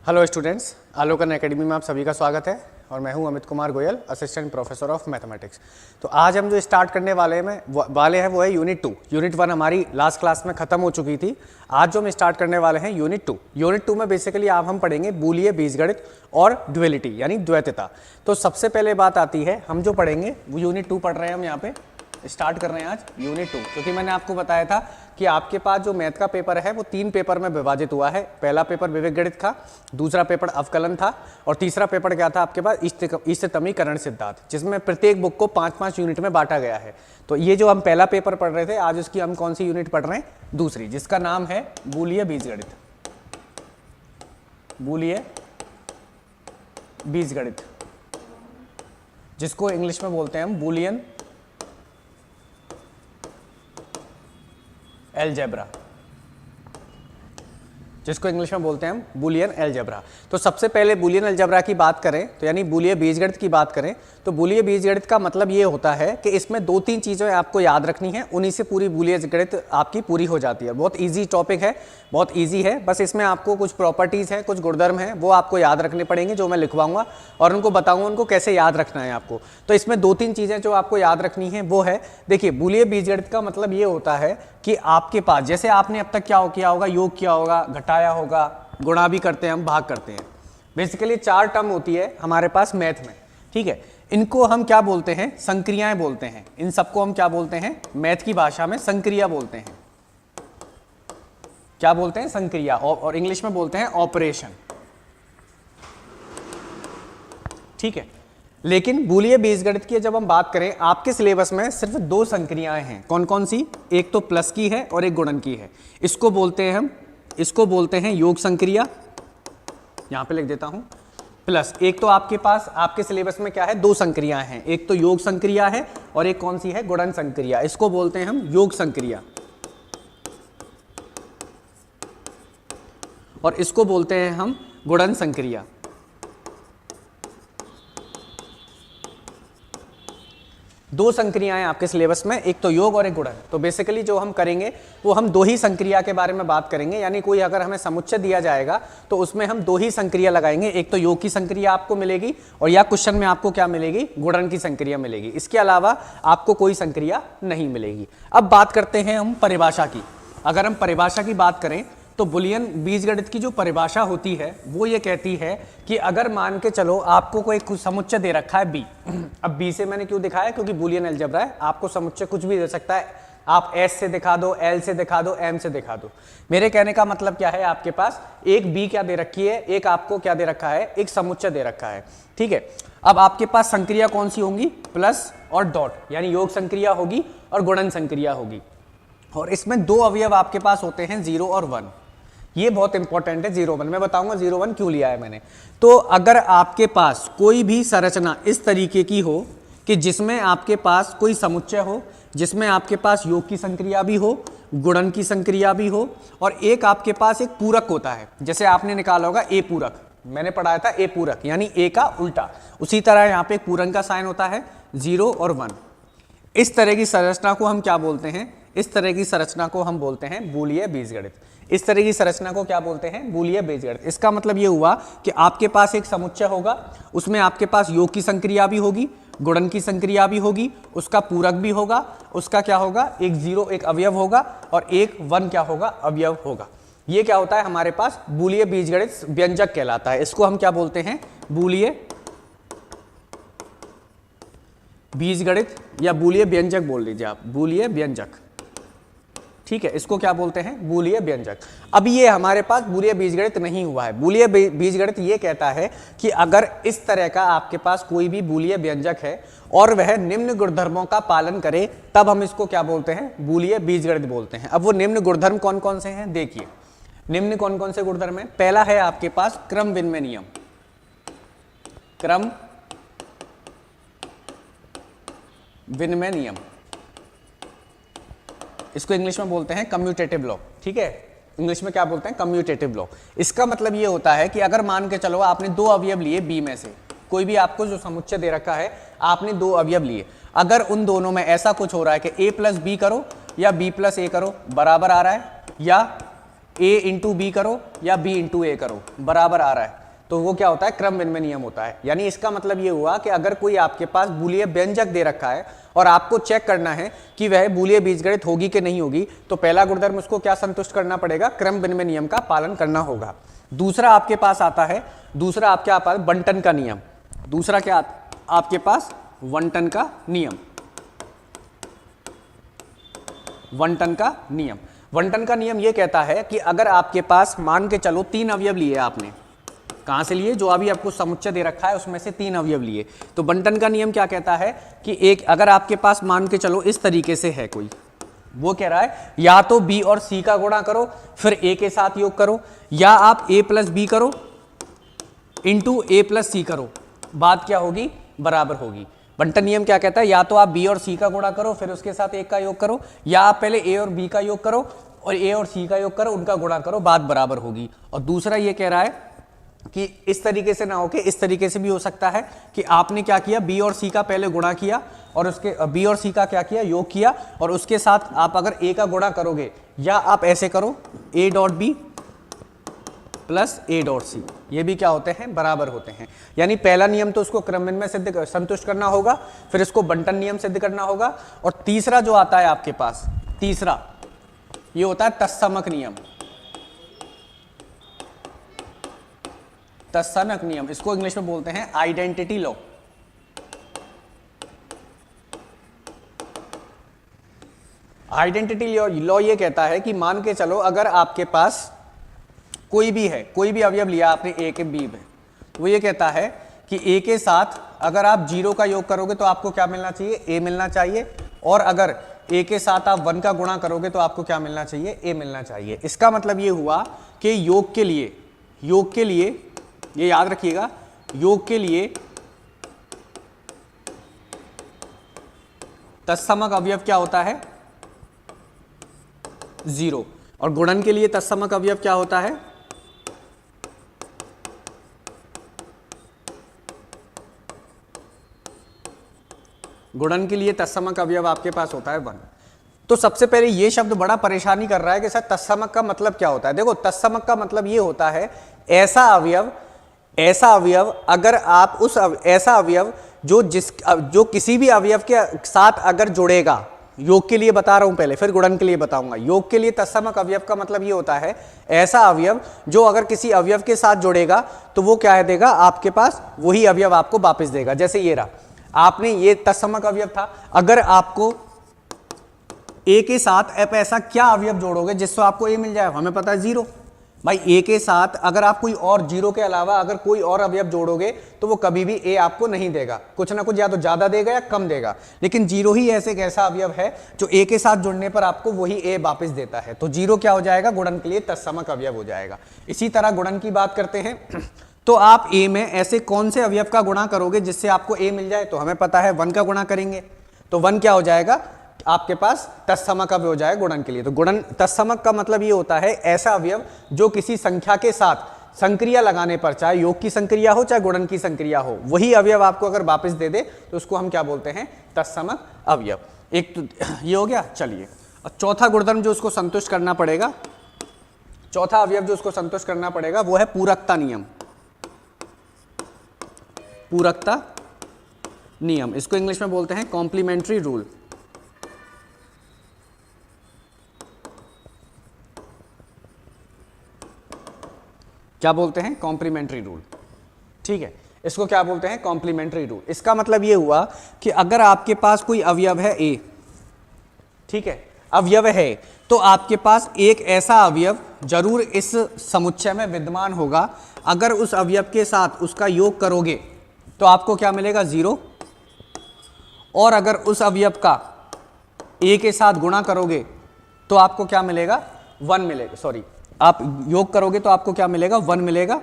Hello students, Alokan academy में आप सभी का स्वागत है और मैं हूं Amit Kumar Goyal, assistant professor of mathematics. तो आज हम जो स्टार्ट करने वाले हैं वो है यूनिट 2। यूनिट 1 हमारी लास्ट क्लास में खत्म हो चुकी थी। आज जो हम स्टार्ट करने वाले हैं यूनिट 2। यूनिट 2 में बेसिकली आप हम पढ़ेंगे बूलियन बीजगणित और ड्युअलिटी यानी द्वैतता। तो सबसे पहले बात आती है, हम जो पढ़ेंगे वो यूनिट 2 पढ़ रहे हैं, हम यहाँ पे स्टार्ट कर रहे हैं आज यूनिट 2, क्योंकि मैंने आपको बताया था कि आपके पास जो मैथ का पेपर है वो 3 पेपर में विभाजित हुआ है। पहला पेपर विवेक गणित था, दूसरा पेपर अवकलन था और तीसरा पेपर क्या था आपके पास इष्टतमीकरण सिद्धांत, जिसमें प्रत्येक बुक को 5-5 यूनिट में बांटा गया है। तो ये जो हम पहला पेपर पढ़ रहे थे, आज उसकी हम कौन सी यूनिट पढ़ रहे हैं? दूसरी, जिसका नाम है बूलियन बीजगणित। बूलियन बीजगणित, जिसको इंग्लिश में बोलते हैं हम बूलियन अलजेब्रा, जिसको इंग्लिश में बोलते हैं हम बूलियन अलजेब्रा। तो सबसे पहले बूलियन अलजेब्रा की बात करें तो यानी बूलियन बीजगणित की बात करें तो बूलियन बीजगणित का मतलब ये होता है कि इसमें 2-3 चीज़ें आपको याद रखनी है, उन्हीं से पूरी बूलियन गणित आपकी पूरी हो जाती है। बहुत इजी टॉपिक है, बहुत इजी है। बस इसमें आपको कुछ प्रॉपर्टीज़ हैं, कुछ गुणधर्म हैं, वो आपको याद रखने पड़ेंगे, जो मैं लिखवाऊंगा और उनको बताऊंगा उनको कैसे याद रखना है आपको। तो इसमें 2-3 चीज़ें जो आपको याद रखनी है वो है, देखिए बूलियन बीजगणित का मतलब ये होता है कि आपके पास, जैसे आपने अब तक क्या किया होगा, योग किया होगा, घटाया होगा, गुणा भी करते हैं हम, भाग करते हैं। बेसिकली 4 टर्म होती है हमारे पास मैथ में, ठीक है। इनको हम क्या बोलते हैं? संक्रियाएं बोलते हैं। इन सबको हम क्या बोलते हैं? मैथ की भाषा में संक्रिया बोलते हैं। क्या बोलते हैं? संक्रिया, और इंग्लिश में बोलते हैं ऑपरेशन, ठीक है। लेकिन बूलियन बीजगणित की जब हम बात करें, आपके सिलेबस में सिर्फ 2 संक्रियाएं हैं। कौन कौन सी? एक तो प्लस की है और एक गुणन की है। इसको बोलते हैं योग संक्रिया। यहां पे लिख देता हूं प्लस। एक तो आपके पास आपके सिलेबस में क्या है? 2 संक्रियाएं हैं, एक तो योग संक्रिया है और एक कौन सी है? गुणन संक्रिया। इसको बोलते हैं हम योग संक्रिया और इसको बोलते हैं हम गुणन संक्रिया। दो संक्रियाएं आपके सिलेबस में, एक तो योग और एक गुणन। तो बेसिकली जो हम करेंगे वो हम 2 ही संक्रिया के बारे में बात करेंगे, यानी कोई अगर हमें समुच्चय दिया जाएगा तो उसमें हम 2 ही संक्रिया लगाएंगे। एक तो योग की संक्रिया आपको मिलेगी और या क्वेश्चन में आपको क्या मिलेगी? गुणन की संक्रिया मिलेगी। इसके अलावा आपको कोई संक्रिया नहीं मिलेगी। अब बात करते हैं हम परिभाषा की। अगर हम परिभाषा की बात करें तो बूलियन बीजगणित की जो परिभाषा होती है वो ये कहती है कि अगर मान के चलो आपको कोई कुछ समुच्चय दे रखा है बी। अब बी से मैंने क्यों दिखाया? क्योंकि बूलियन अलजेब्रा है, आपको समुच्चय कुछ भी दे सकता है। आप एस से दिखा दो, एल से दिखा दो, एम से दिखा दो। मेरे कहने का मतलब क्या है, आपके पास एक बी क्या दे रखी है, एक आपको क्या दे रखा है? एक समुच्चय दे रखा है, ठीक है। अब आपके पास संक्रिया कौन सी होंगी? प्लस और डॉट, यानी योग संक्रिया होगी और गुणन संक्रिया होगी। और इसमें 2 अवयव आपके पास होते हैं, 0 और 1। ये बहुत इंपॉर्टेंट है, 0-1। मैं बताऊंगा 0-1 क्यों लिया है मैंने। तो अगर आपके पास कोई भी संरचना इस तरीके की हो कि जिसमें आपके पास कोई समुच्चय हो, जिसमें आपके पास योग की संक्रिया भी हो, गुणन की संक्रिया भी हो और एक आपके पास एक पूरक होता है, जैसे आपने निकाला होगा ए पूरक, मैंने पढ़ाया था ए पूरक यानी ए का उल्टा, उसी तरह यहाँ पे पूरक का साइन होता है 0 और 1। इस तरह की संरचना को हम क्या बोलते हैं? इस तरह की संरचना को हम बोलते हैं बूलियन बीजगणित। इस तरह की संरचना को क्या बोलते हैं? बूलियन बीजगणित। इसका मतलब ये हुआ कि आपके पास एक समुच्चय होगा, उसमें आपके पास योग की संक्रिया भी होगी, गुणन की संक्रिया भी होगी, उसका पूरक भी होगा, उसका क्या होगा? एक 0 एक अवयव होगा और एक 1 क्या होगा? अवयव होगा। ये क्या होता है हमारे पास? बूलियन बीजगणित व्यंजक कहलाता है। इसको हम क्या बोलते हैं? बूलियन बीजगणित या बूलियन व्यंजक बोल लीजिए आप, बूलियन व्यंजक, ठीक है। इसको क्या बोलते हैं? बूलियन व्यंजक। अब ये हमारे पास बूलियन बीजगणित नहीं हुआ है। बूलियन बीजगणित ये कहता है कि अगर इस तरह का आपके पास कोई भी बूलियन व्यंजक है और वह निम्न गुणधर्मों का पालन करे, तब हम इसको क्या बोलते हैं? बूलियन बीजगणित बोलते हैं। अब वो निम्न गुणधर्म कौन कौन से हैं देखिए। निम्न कौन कौन से गुणधर्म है? पहला है आपके पास क्रम विनिमय नियम। क्रम विनिमय नियम, इसको इंग्लिश में बोलते हैं कम्यूटेटिव लॉ, ठीक है। इंग्लिश में क्या बोलते हैं? Commutative law. इसका मतलब ये होता है कि अगर मान के चलो आपने 2 अवयव लिए बी में से, कोई भी आपको जो समुच्चय दे रखा है, आपने 2 अवयव लिए, अगर उन दोनों में ऐसा कुछ हो रहा है कि a + b करो या b + a करो बराबर आ रहा है, या ए इंटू बी करो या बी इंटू ए करो, बराबर आ रहा है, तो वो क्या होता है, क्रम विनिमय नियम होता है। यानी इसका मतलब ये हुआ कि अगर कोई आपके पास बूलिय व्यंजक दे रखा है और आपको चेक करना है कि वह बूलिय बीजगणित होगी कि नहीं होगी, तो पहला गुणधर्म उसको क्या संतुष्ट करना पड़ेगा, क्रम विनिमय नियम का पालन करना होगा। दूसरा आपके पास आता है, दूसरा आपके आता है बंटन का नियम। दूसरा क्या आपके पास, बंटन का नियम। बंटन का नियम, बंटन का नियम ये कहता है कि अगर आपके पास मान के चलो 3 अवयव लिए आपने, कहां से लिए, जो अभी आपको समुच्चय दे रखा है उसमें से 3 अवयव लिए, तो बंटन का नियम क्या कहता है कि एक, अगर आपके पास मान के चलो इस तरीके से है कोई, वो कह रहा है या तो बी और सी का गुणा करो फिर ए के साथ योग करो, या आप ए प्लस बी करो इंटू ए प्लस सी करो, बात क्या होगी, बराबर होगी। बंटन नियम क्या कहता है, या तो आप बी और सी का गुणा करो फिर उसके साथ एक का योग करो, या आप पहले ए और बी का योग करो और ए और सी का योग करो, उनका गुणा करो, बात बराबर होगी। और दूसरा ये कह रहा है कि इस तरीके से ना होके इस तरीके से भी हो सकता है कि आपने क्या किया, बी और सी का पहले गुणा किया और उसके बी और सी का क्या किया, योग किया, और उसके साथ आप अगर ए का गुणा करोगे, या आप ऐसे करो a dot B plus A dot सी, ये भी क्या होते हैं, बराबर होते हैं। यानी पहला नियम तो उसको क्रम विनिमय सिद्ध संतुष्ट करना होगा, फिर इसको बंटन नियम सिद्ध करना होगा, और तीसरा जो आता है आपके पास, तीसरा ये होता है तत्समक नियम। तत्समक नियम, इसको इंग्लिश में बोलते हैं आइडेंटिटी लॉ। आइडेंटिटी लॉ ये कहता है कि मान के चलो अगर आपके पास कोई भी है, कोई भी अवयव लिया आपने ए के बी में, वो ये कहता है कि ए के साथ अगर आप 0 का योग करोगे तो आपको क्या मिलना चाहिए, ए मिलना चाहिए, और अगर ए के साथ आप 1 का गुणा करोगे तो आपको क्या मिलना चाहिए, ए मिलना चाहिए। इसका मतलब ये हुआ कि योग के लिए ये याद रखिएगा, योग के लिए तत्समक अवयव क्या होता है, 0, और गुणन के लिए तत्समक अवयव क्या होता है, गुणन के लिए तत्समक अवयव आपके पास होता है 1। तो सबसे पहले ये शब्द बड़ा परेशानी कर रहा है कि सर तत्समक का मतलब क्या होता है। देखो तत्समक का मतलब ये होता है ऐसा अवयव अगर आप उस ऐसा अवयव जो किसी भी अवयव के साथ अगर जुड़ेगा, योग के लिए बता रहा हूं पहले फिर गुणन के लिए बताऊंगा। योग के लिए तत्समक अवयव का मतलब ये होता है ऐसा अवयव जो अगर किसी अवयव के साथ जुड़ेगा तो वो क्या देगा, आपके पास वही अवयव आपको वापस देगा। जैसे ये रहा, आपने ये तत्समक अवयव था, अगर आपको ए के साथ आप ऐसा क्या अवयव जोड़ोगे जिससे आपको ए मिल जाए, हमें पता है 0। भाई ए के साथ अगर आप कोई और 0 के अलावा अगर कोई और अवयव जोड़ोगे तो वो कभी भी ए आपको नहीं देगा, कुछ ना कुछ या तो ज्यादा देगा या कम देगा, लेकिन 0 ही ऐसे एक ऐसा अवयव है जो ए के साथ जुड़ने पर आपको वही ए वापस देता है। तो 0 क्या हो जाएगा, गुणन के लिए तत्समक अवयव हो जाएगा। इसी तरह गुणन की बात करते हैं तो आप ए में ऐसे कौन से अवयव का गुणा करोगे जिससे आपको ए मिल जाए, तो हमें पता है 1 का गुणा करेंगे, तो 1 क्या हो जाएगा, आपके पास तत्समक अवयव हो जाएगा गुणन के लिए। तो गुणन तत्समक का मतलब ये होता है ऐसा अवयव जो किसी संख्या के साथ संक्रिया लगाने पर, चाहे योग की संक्रिया हो चाहे गुणन की संक्रिया हो, वही अवयव आपको अगर वापस दे दे तो उसको हम क्या बोलते हैं, तत्समक अवयव। एक तो ये हो गया। चलिए चौथा गुणधर्म जो उसको संतुष्ट करना पड़ेगा, चौथा अवयव जो उसको संतुष्ट करना पड़ेगा वो है पूरकता नियम। पूरकता नियम, इसको इंग्लिश में बोलते हैं कॉम्प्लीमेंट्री रूल। क्या बोलते हैं, कॉम्प्लीमेंट्री रूल। ठीक है, इसको क्या बोलते हैं, कॉम्प्लीमेंट्री रूल। इसका मतलब यह हुआ कि अगर आपके पास कोई अवयव है ए, ठीक है, अवयव है, तो आपके पास एक ऐसा अवयव जरूर इस समुच्चय में विद्यमान होगा। अगर उस अवयव के साथ उसका योग करोगे तो आपको क्या मिलेगा, 0, और अगर उस अवयव का ए के साथ गुणा करोगे तो आपको क्या मिलेगा, 1 मिलेगा। सॉरी, आप योग करोगे तो आपको क्या मिलेगा, 1 मिलेगा,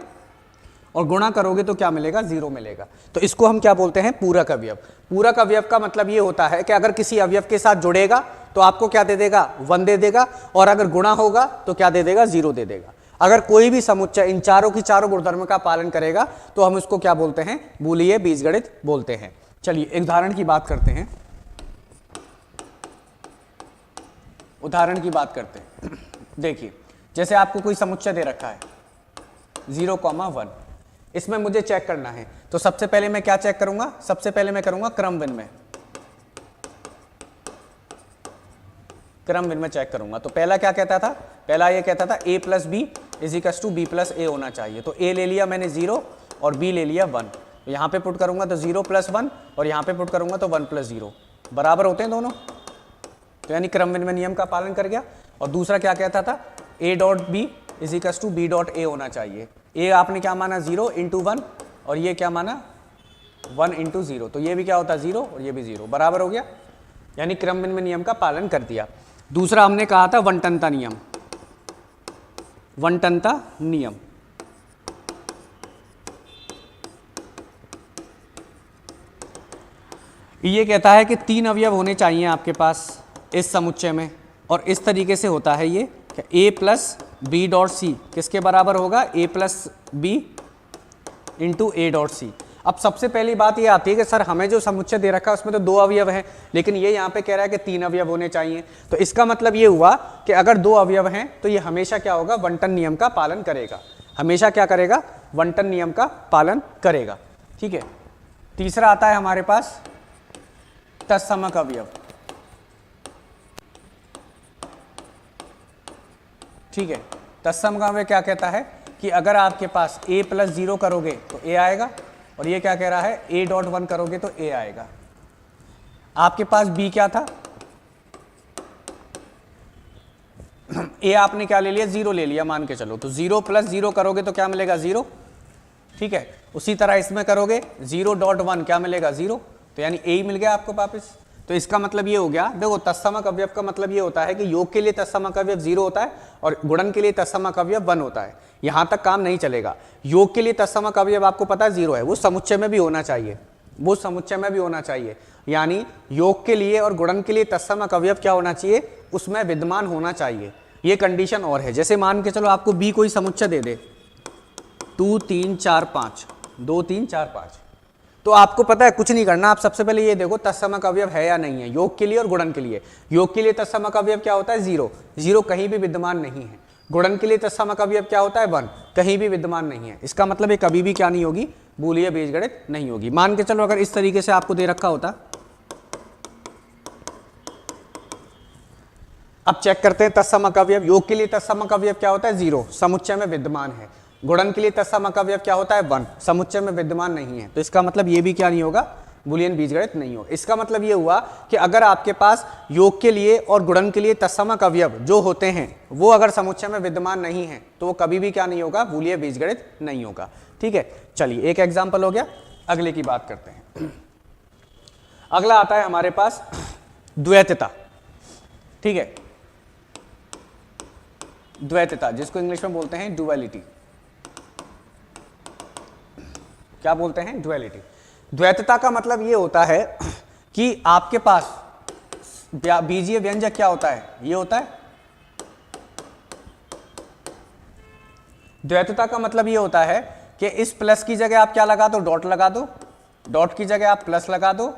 और गुणा करोगे तो क्या मिलेगा, 0 मिलेगा। तो इसको हम क्या बोलते हैं, पूरक अवयव। पूरक अवयव का मतलब ये होता है कि अगर किसी अवयव के साथ जुड़ेगा तो आपको क्या दे देगा, 1 दे देगा, और अगर गुणा होगा तो क्या दे देगा, 0 दे देगा। अगर कोई भी समुच्चय इन चारों की चारों गुणधर्म का पालन करेगा तो हम इसको क्या बोलते हैं, बूलिय बीजगणित बोलते हैं। चलिए एक उदाहरण की बात करते हैं। उदाहरण की बात करते हैं। देखिए जैसे आपको कोई समुच्चय दे रखा है 0,1, इसमें मुझे चेक करना है, तो सबसे पहले मैं क्या चेक करूंगा, सबसे पहले मैं करूंगा क्रम विनिमय, क्रम विनिमय चेक करूंगा। तो पहला क्या कहता था, पहला ये कहता था a plus b equals to b plus a होना चाहिए। तो a ले लिया मैंने 0 और b ले लिया 1, तो यहाँ पे पुट करूंगा तो 0 प्लस 1 और यहाँ पे पुट करूंगा तो 1 प्लस 0 बराबर होते हैं दोनों, तो यानी क्रम विनिमय नियम का पालन कर गया। और दूसरा क्या कहता था, a dot b equals to b dot a होना चाहिए। a आपने क्या माना 0 इंटू 1 और ये क्या माना 1 इंटू 0, तो ये भी क्या होता है 0 और ये भी 0 बराबर हो गया, यानी क्रम विनिमय नियम का पालन कर दिया। दूसरा हमने कहा था वंटनता नियम, वंटनता नियम। ये कहता है कि 3 अवयव होने चाहिए आपके पास इस समुच्चय में, और इस तरीके से होता है ये कि a plus B dot c किसके बराबर होगा, a plus b into a dot c. अब सबसे पहली बात ये आती है कि सर हमें जो समुच्चय दे रखा है उसमें तो 2 अवयव हैं, लेकिन ये यहाँ पे कह रहा है कि 3 अवयव होने चाहिए। तो इसका मतलब ये हुआ कि अगर 2 अवयव हैं तो ये हमेशा क्या होगा, वंटन नियम का पालन करेगा, हमेशा क्या करेगा, वंटन नियम का पालन करेगा। ठीक है, तीसरा आता है हमारे पास तत्समक अवयव। ठीक है, तत्समक अवयव क्या कहता है कि अगर आपके पास a प्लस 0 करोगे तो a आएगा, और ये क्या कह रहा है a डॉट 1 करोगे तो a आएगा। आपके पास b क्या था, a आपने क्या ले लिया 0 ले लिया मान के चलो, तो 0 प्लस 0 करोगे तो क्या मिलेगा 0। ठीक है, उसी तरह इसमें करोगे 0 डॉट 1 क्या मिलेगा 0, तो यानी a ही मिल गया आपको वापस। तो इसका मतलब ये हो गया, देखो तत्समक अवयव का मतलब ये होता है कि योग के लिए तत्समक अवयव 0 होता है और गुणन के लिए तत्समक अवयव 1 होता है। यहां तक काम नहीं चलेगा। योग के लिए तत्समक अवयव आपको पता है 0 है, वो समुच्चय में भी होना चाहिए, वो समुच्चय में भी होना चाहिए, यानी योग के लिए और गुणन के लिए तत्समक अवयव क्या होना चाहिए, उसमें विद्यमान होना चाहिए। ये कंडीशन और है, जैसे मान के चलो आपको b कोई समुच्चय दे दे 2 3 4 5 2 3 4 5, तो आपको पता है कुछ नहीं करना, आप सबसे पहले ये देखो तत्समक अवयव है या नहीं है, योग के लिए और गुणन के लिए। योग के लिए तत्समक अवयव क्या होता है 0, 0 कहीं भी विद्यमान नहीं है। गुणन के लिए तत्समक अवयव क्या होता है 1, कहीं भी विद्यमान नहीं है। इसका मतलब ये कभी भी क्या नहीं होगी, बूलिया बीजगणित नहीं होगी। मान के चलो अगर इस तरीके से आपको दे रखा होता, अब चेक करते हैं तत्समक अवयव। योग के लिए तत्समक अवयव क्या होता है 0, समुच्चय में विद्यमान है। गुणन के लिए तत्समक अवयव क्या होता है 1, समुच्चय में विद्यमान नहीं है। तो इसका मतलब ये भी क्या नहीं होगा, बूलियन बीजगणित नहीं होगा। इसका मतलब ये हुआ कि अगर आपके पास योग के लिए और गुणन के लिए तत्समक अवयव जो होते हैं वो अगर समुच्चय में विद्यमान नहीं है तो वो कभी भी क्या नहीं होगा, बूलियन बीजगणित नहीं होगा। ठीक है, चलिए एक एग्जाम्पल हो गया, अगले की बात करते हैं। अगला आता है हमारे पास द्वैतता। ठीक है, द्वैतता जिसको इंग्लिश में बोलते हैं डुअलिटी। क्या बोलते हैं, डुअलिटी। द्वैतता का मतलब ये होता है कि आपके पास बीजीय व्यंजक क्या होता है, ये होता है। द्वैतता का मतलब ये होता है कि इस प्लस की जगह आप क्या लगा दो, डॉट लगा दो, डॉट की जगह आप प्लस लगा दो,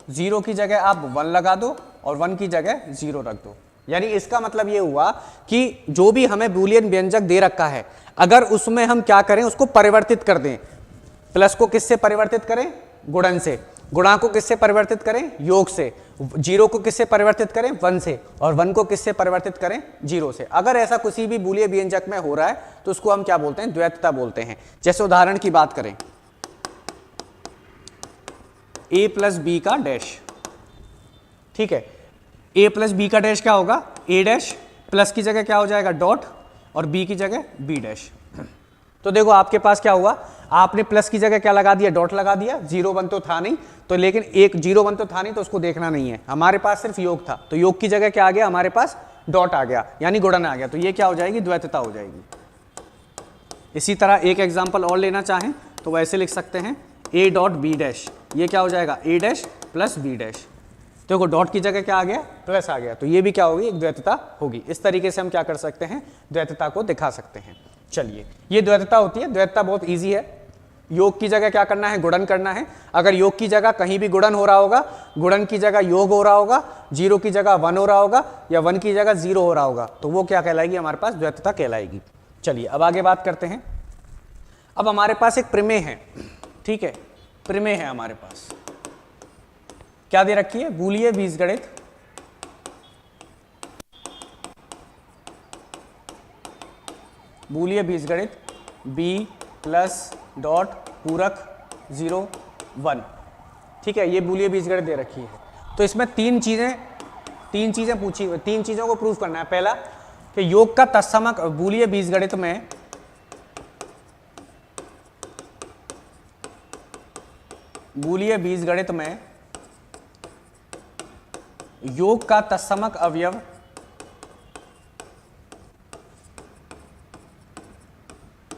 0 की जगह आप 1 लगा दो और 1 की जगह 0 रख दो। यानी इसका मतलब ये हुआ कि जो भी हमें बूलियन व्यंजक दे रखा है अगर उसमें हम क्या करें, उसको परिवर्तित कर दें। प्लस को किससे परिवर्तित करें, गुणन से। गुणा को किससे परिवर्तित करें, योग से। 0 को किससे परिवर्तित करें, 1 से। और 1 को किससे परिवर्तित करें, 0 से। अगर ऐसा किसी भी बूलियन व्यंजक में हो रहा है तो उसको हम क्या बोलते हैं, द्वैतता बोलते हैं। जैसे उदाहरण की बात करें, a प्लस बी का डैश। ठीक है, a प्लस बी का डैश क्या होगा, a डैश, प्लस की जगह क्या हो जाएगा डॉट और b की जगह b डैश। तो देखो आपके पास क्या हुआ, आपने प्लस की जगह क्या लगा दिया, डॉट लगा दिया। 0 1 तो था नहीं, तो लेकिन एक 0 1 तो था नहीं तो उसको देखना नहीं है, हमारे पास सिर्फ योग था। तो योग की जगह क्या आ गया, हमारे पास डॉट आ गया, यानी गुणन आ गया। तो ये क्या हो जाएगी, द्वैतता हो जाएगी। इसी तरह एक एग्जाम्पल और लेना चाहें तो वैसे लिख सकते हैं a डॉट बी डैश, ये क्या हो जाएगा a dash plus b dash. देखो डॉट की जगह क्या आ गया, प्लस आ गया, तो ये भी क्या होगी, एक द्वैतता होगी। इस तरीके से हम क्या कर सकते हैं, द्वैतता को दिखा सकते हैं। चलिए, ये द्वैतता होती है। द्वैतता बहुत इजी है, योग की जगह क्या करना है, गुणन करना है। अगर योग की जगह कहीं भी गुणन हो रहा होगा, गुणन की जगह योग हो रहा होगा, जीरो की जगह वन हो रहा होगा, या वन की जगह जीरो हो रहा होगा, तो वो क्या कहलाएगी, हमारे पास द्वैतता कहलाएगी। चलिए अब आगे बात करते हैं। अब हमारे पास एक प्रमेय है, ठीक है, प्रमेय है हमारे पास, क्या दे रखी है, बूलिय बीजगणित बूलिय बीजगणित b प्लस डॉट पूरक 0 1, ठीक है, ये बूलिय बीजगणित दे रखी है। तो इसमें तीन चीजें पूछी, तीन चीजों को प्रूव करना है। पहला कि योग का तत्समक बूलिय बीजगणित में योग का तत्समक अवयव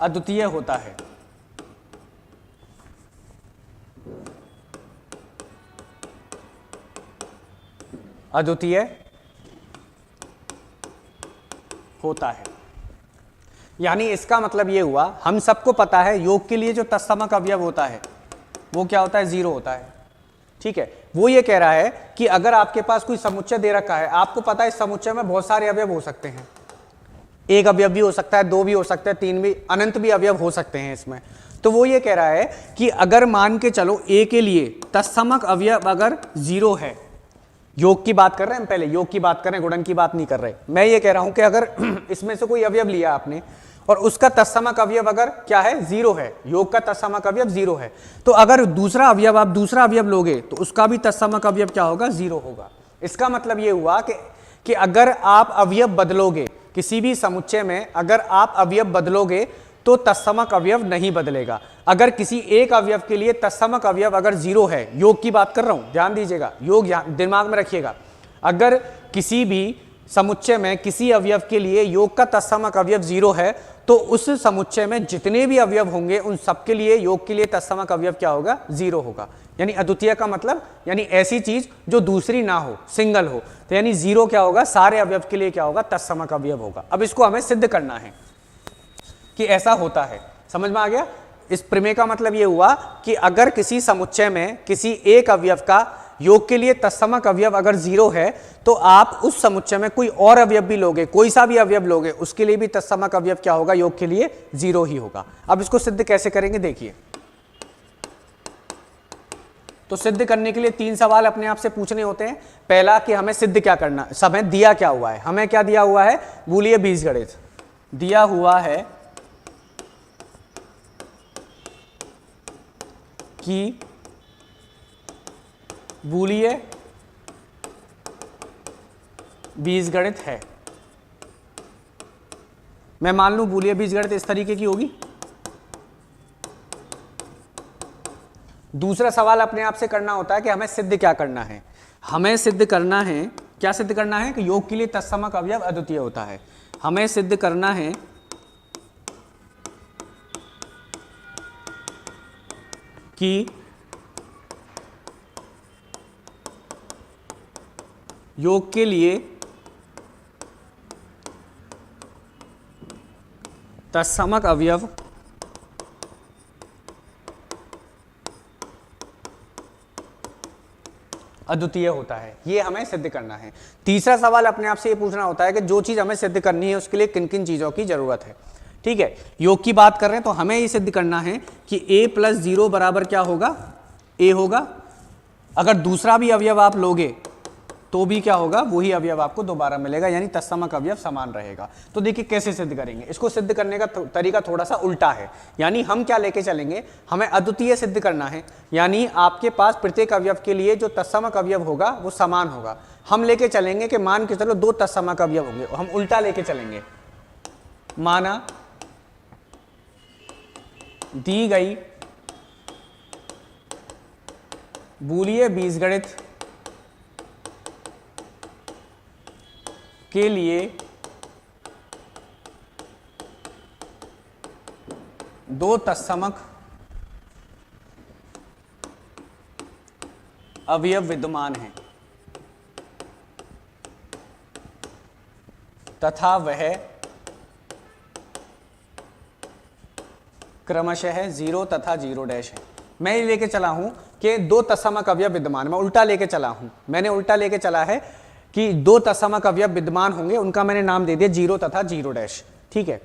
अद्वितीय होता है। अद्वितीय होता है, यानी इसका मतलब यह हुआ, हम सबको पता है योग के लिए जो तत्समक अवयव होता है वो क्या होता है, जीरो होता है, ठीक है। वो ये कह रहा है कि अगर आपके पास कोई समुच्चय दे रखा है, आपको पता है इस समुच्चय में बहुत सारे अवयव हो सकते हैं, एक अवयव भी हो सकता है, दो भी हो सकते हैं, तीन भी, अनंत भी अवयव हो सकते हैं इसमें। तो वो ये कह रहा है कि अगर मान के चलो ए के लिए तत्समक अवयव अगर जीरो है, योग की बात कर रहे हैं हम, पहले योग की बात कर रहे हैं, गुणन की बात नहीं कर रहे। मैं ये कह रहा हूं कि अगर इसमें से कोई अवयव लिया आपने और उसका तत्समक अवयव अगर क्या है, जीरो है, योग का तत्समक अवयव जीरो है, तो अगर दूसरा अवयव लोगे तो उसका भी तत्समक अवयव क्या होगा, जीरो होगा। इसका मतलब ये हुआ कि अगर आप अवयव बदलोगे किसी भी समुच्चय में, अगर आप अवयव बदलोगे तो तत्समक अवयव नहीं बदलेगा। अगर किसी एक अवयव के लिए तत्समक अवयव अगर जीरो है, योग की बात कर रहा हूं, ध्यान दीजिएगा, योग दिमाग में रखिएगा, अगर किसी भी समुच्चय में किसी अवयव के लिए योग का तत्समक अवयव जीरो है, तो उस समुच्चय में जितने भी अवयव होंगे उन सबके लिए योग के लिए तत्समक अवयव क्या होगा, जीरो होगा। यानी अद्वितीय का मतलब यानी ऐसी चीज जो दूसरी ना हो, सिंगल हो, तो यानी जीरो क्या होगा, सारे अवयव के लिए क्या होगा, तत्समक अवयव होगा। अब इसको हमें सिद्ध करना है कि ऐसा होता है, समझ में आ गया। इस प्रमेय का मतलब यह हुआ कि अगर किसी समुच्चय में किसी एक अवयव का योग के लिए तत्समक अवयव अगर जीरो है, तो आप उस समुच्चय में कोई और अवयव भी लोगे, कोई सा भी अवयव लोगे, उसके लिए भी तत्समक अवयव क्या होगा, योग के लिए जीरो ही होगा। अब इसको सिद्ध कैसे करेंगे देखिए। तो सिद्ध करने के लिए तीन सवाल अपने आप से पूछने होते हैं। पहला कि हमें सिद्ध क्या करना, हमें दिया क्या हुआ है, हमें क्या दिया हुआ है, बूलिय बीजगणित दिया हुआ है कि बूलिय बीजगणित है। मैं मान लूं बूलिय बीजगणित इस तरीके की होगी। दूसरा सवाल अपने आप से करना होता है कि हमें सिद्ध क्या करना है, हमें सिद्ध करना है, क्या सिद्ध करना है कि योग के लिए तत्समक अवयव अद्वितीय होता है। हमें सिद्ध करना है कि योग के लिए तत्समक अवयव अद्वितीय होता है, ये हमें सिद्ध करना है। तीसरा सवाल अपने आप से ये पूछना होता है कि जो चीज हमें सिद्ध करनी है उसके लिए किन किन चीजों की जरूरत है। ठीक है, योग की बात कर रहे हैं तो हमें ये सिद्ध करना है कि a प्लस 0 बराबर क्या होगा, a होगा। अगर दूसरा भी अवयव आप लोगे तो भी क्या होगा, वही अवयव आपको दोबारा मिलेगा, यानी तत्समक अवयव समान रहेगा। तो देखिए कैसे सिद्ध करेंगे इसको। सिद्ध करने का तरीका थोड़ा सा उल्टा है, यानी हम क्या लेके चलेंगे, हमें अद्वितीय सिद्ध करना है, यानी आपके पास प्रत्येक अवयव के लिए जो तत्समक अवयव होगा वो समान होगा। हम लेके चलेंगे कि मान के चलो दो तत्समक अवयव होंगे, हम उल्टा लेके चलेंगे। माना दी गई बूलिय बीजगणित के लिए दो तत्समक अवयव विद्यमान हैं तथा वह क्रमशः 0 तथा 0 डैश है। मैं ये लेके चला हूं कि दो तत्समक अवयव विद्यमान, मैं उल्टा लेके चला हूं, मैंने उल्टा लेके चला है कि दो तत्समक अवयव विद्यमान होंगे, उनका मैंने नाम दे दिया 0 तथा 0 डैश। ठीक है,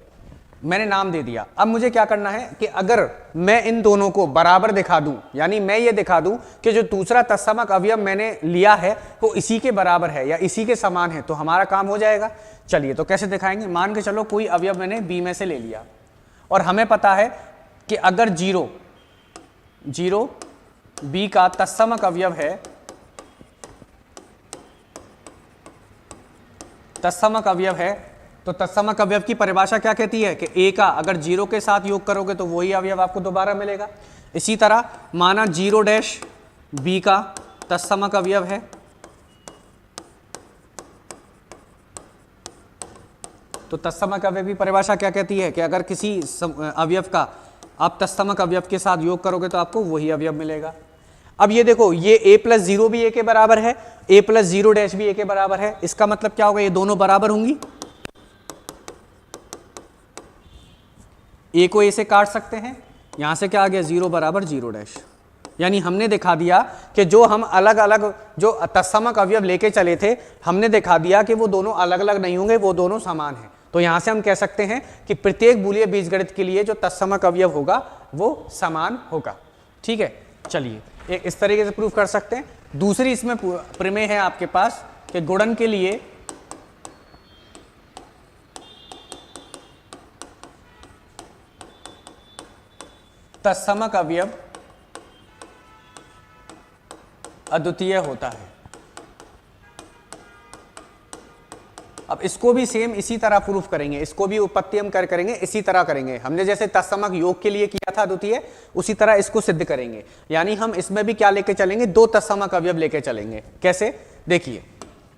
मैंने नाम दे दिया। अब मुझे क्या करना है कि अगर मैं इन दोनों को बराबर दिखा दूं, यानी मैं ये दिखा दूं कि जो दूसरा तत्समक अवयव मैंने लिया है वो इसी के बराबर है या इसी के समान है, तो हमारा काम हो जाएगा। चलिए, तो कैसे दिखाएंगे? मान के चलो कोई अवयव मैंने बी में से ले लिया और हमें पता है कि अगर 0 बी का तत्समक अवयव है, तत्समक अवयव है, तो तत्समक अवयव की परिभाषा क्या कहती है कि ए का अगर 0 के साथ योग करोगे तो वही अवयव आपको दोबारा मिलेगा। इसी तरह माना 0 डैश बी का तत्समक अवयव है, तो तत्समक अवयव की परिभाषा क्या कहती है कि अगर किसी अवयव का आप तत्समक अवयव के साथ योग करोगे तो आपको वही अवयव मिलेगा। अब ये देखो, ये a प्लस 0 भी a के बराबर है, a प्लस 0 डैश भी a के बराबर है। इसका मतलब क्या होगा? ये दोनों बराबर होंगी, a को a से काट सकते हैं, यहां से क्या आ गया? 0 बराबर 0 डैश। यानी हमने दिखा दिया कि जो हम अलग अलग जो तत्समक अवयव लेके चले थे, हमने दिखा दिया कि वो दोनों अलग अलग नहीं होंगे, वो दोनों समान हैं। तो यहां से हम कह सकते हैं कि प्रत्येक बूलिय बीजगणित के लिए जो तत्समक अवयव होगा वो समान होगा। ठीक है, चलिए एक इस तरीके से प्रूफ कर सकते हैं। दूसरी इसमें प्रमेय है आपके पास कि गुणन के लिए तत्समक अवयव अद्वितीय होता है। अब इसको भी सेम इसी तरह प्रूफ करेंगे, इसको भी उत्पत्ति हम करेंगे इसी तरह करेंगे। हमने जैसे तत्समक योग के लिए किया था अद्वितीय, उसी तरह इसको सिद्ध करेंगे। यानी हम इसमें भी क्या लेके चलेंगे? दो तत्समक अवयव लेके चलेंगे। कैसे? देखिए,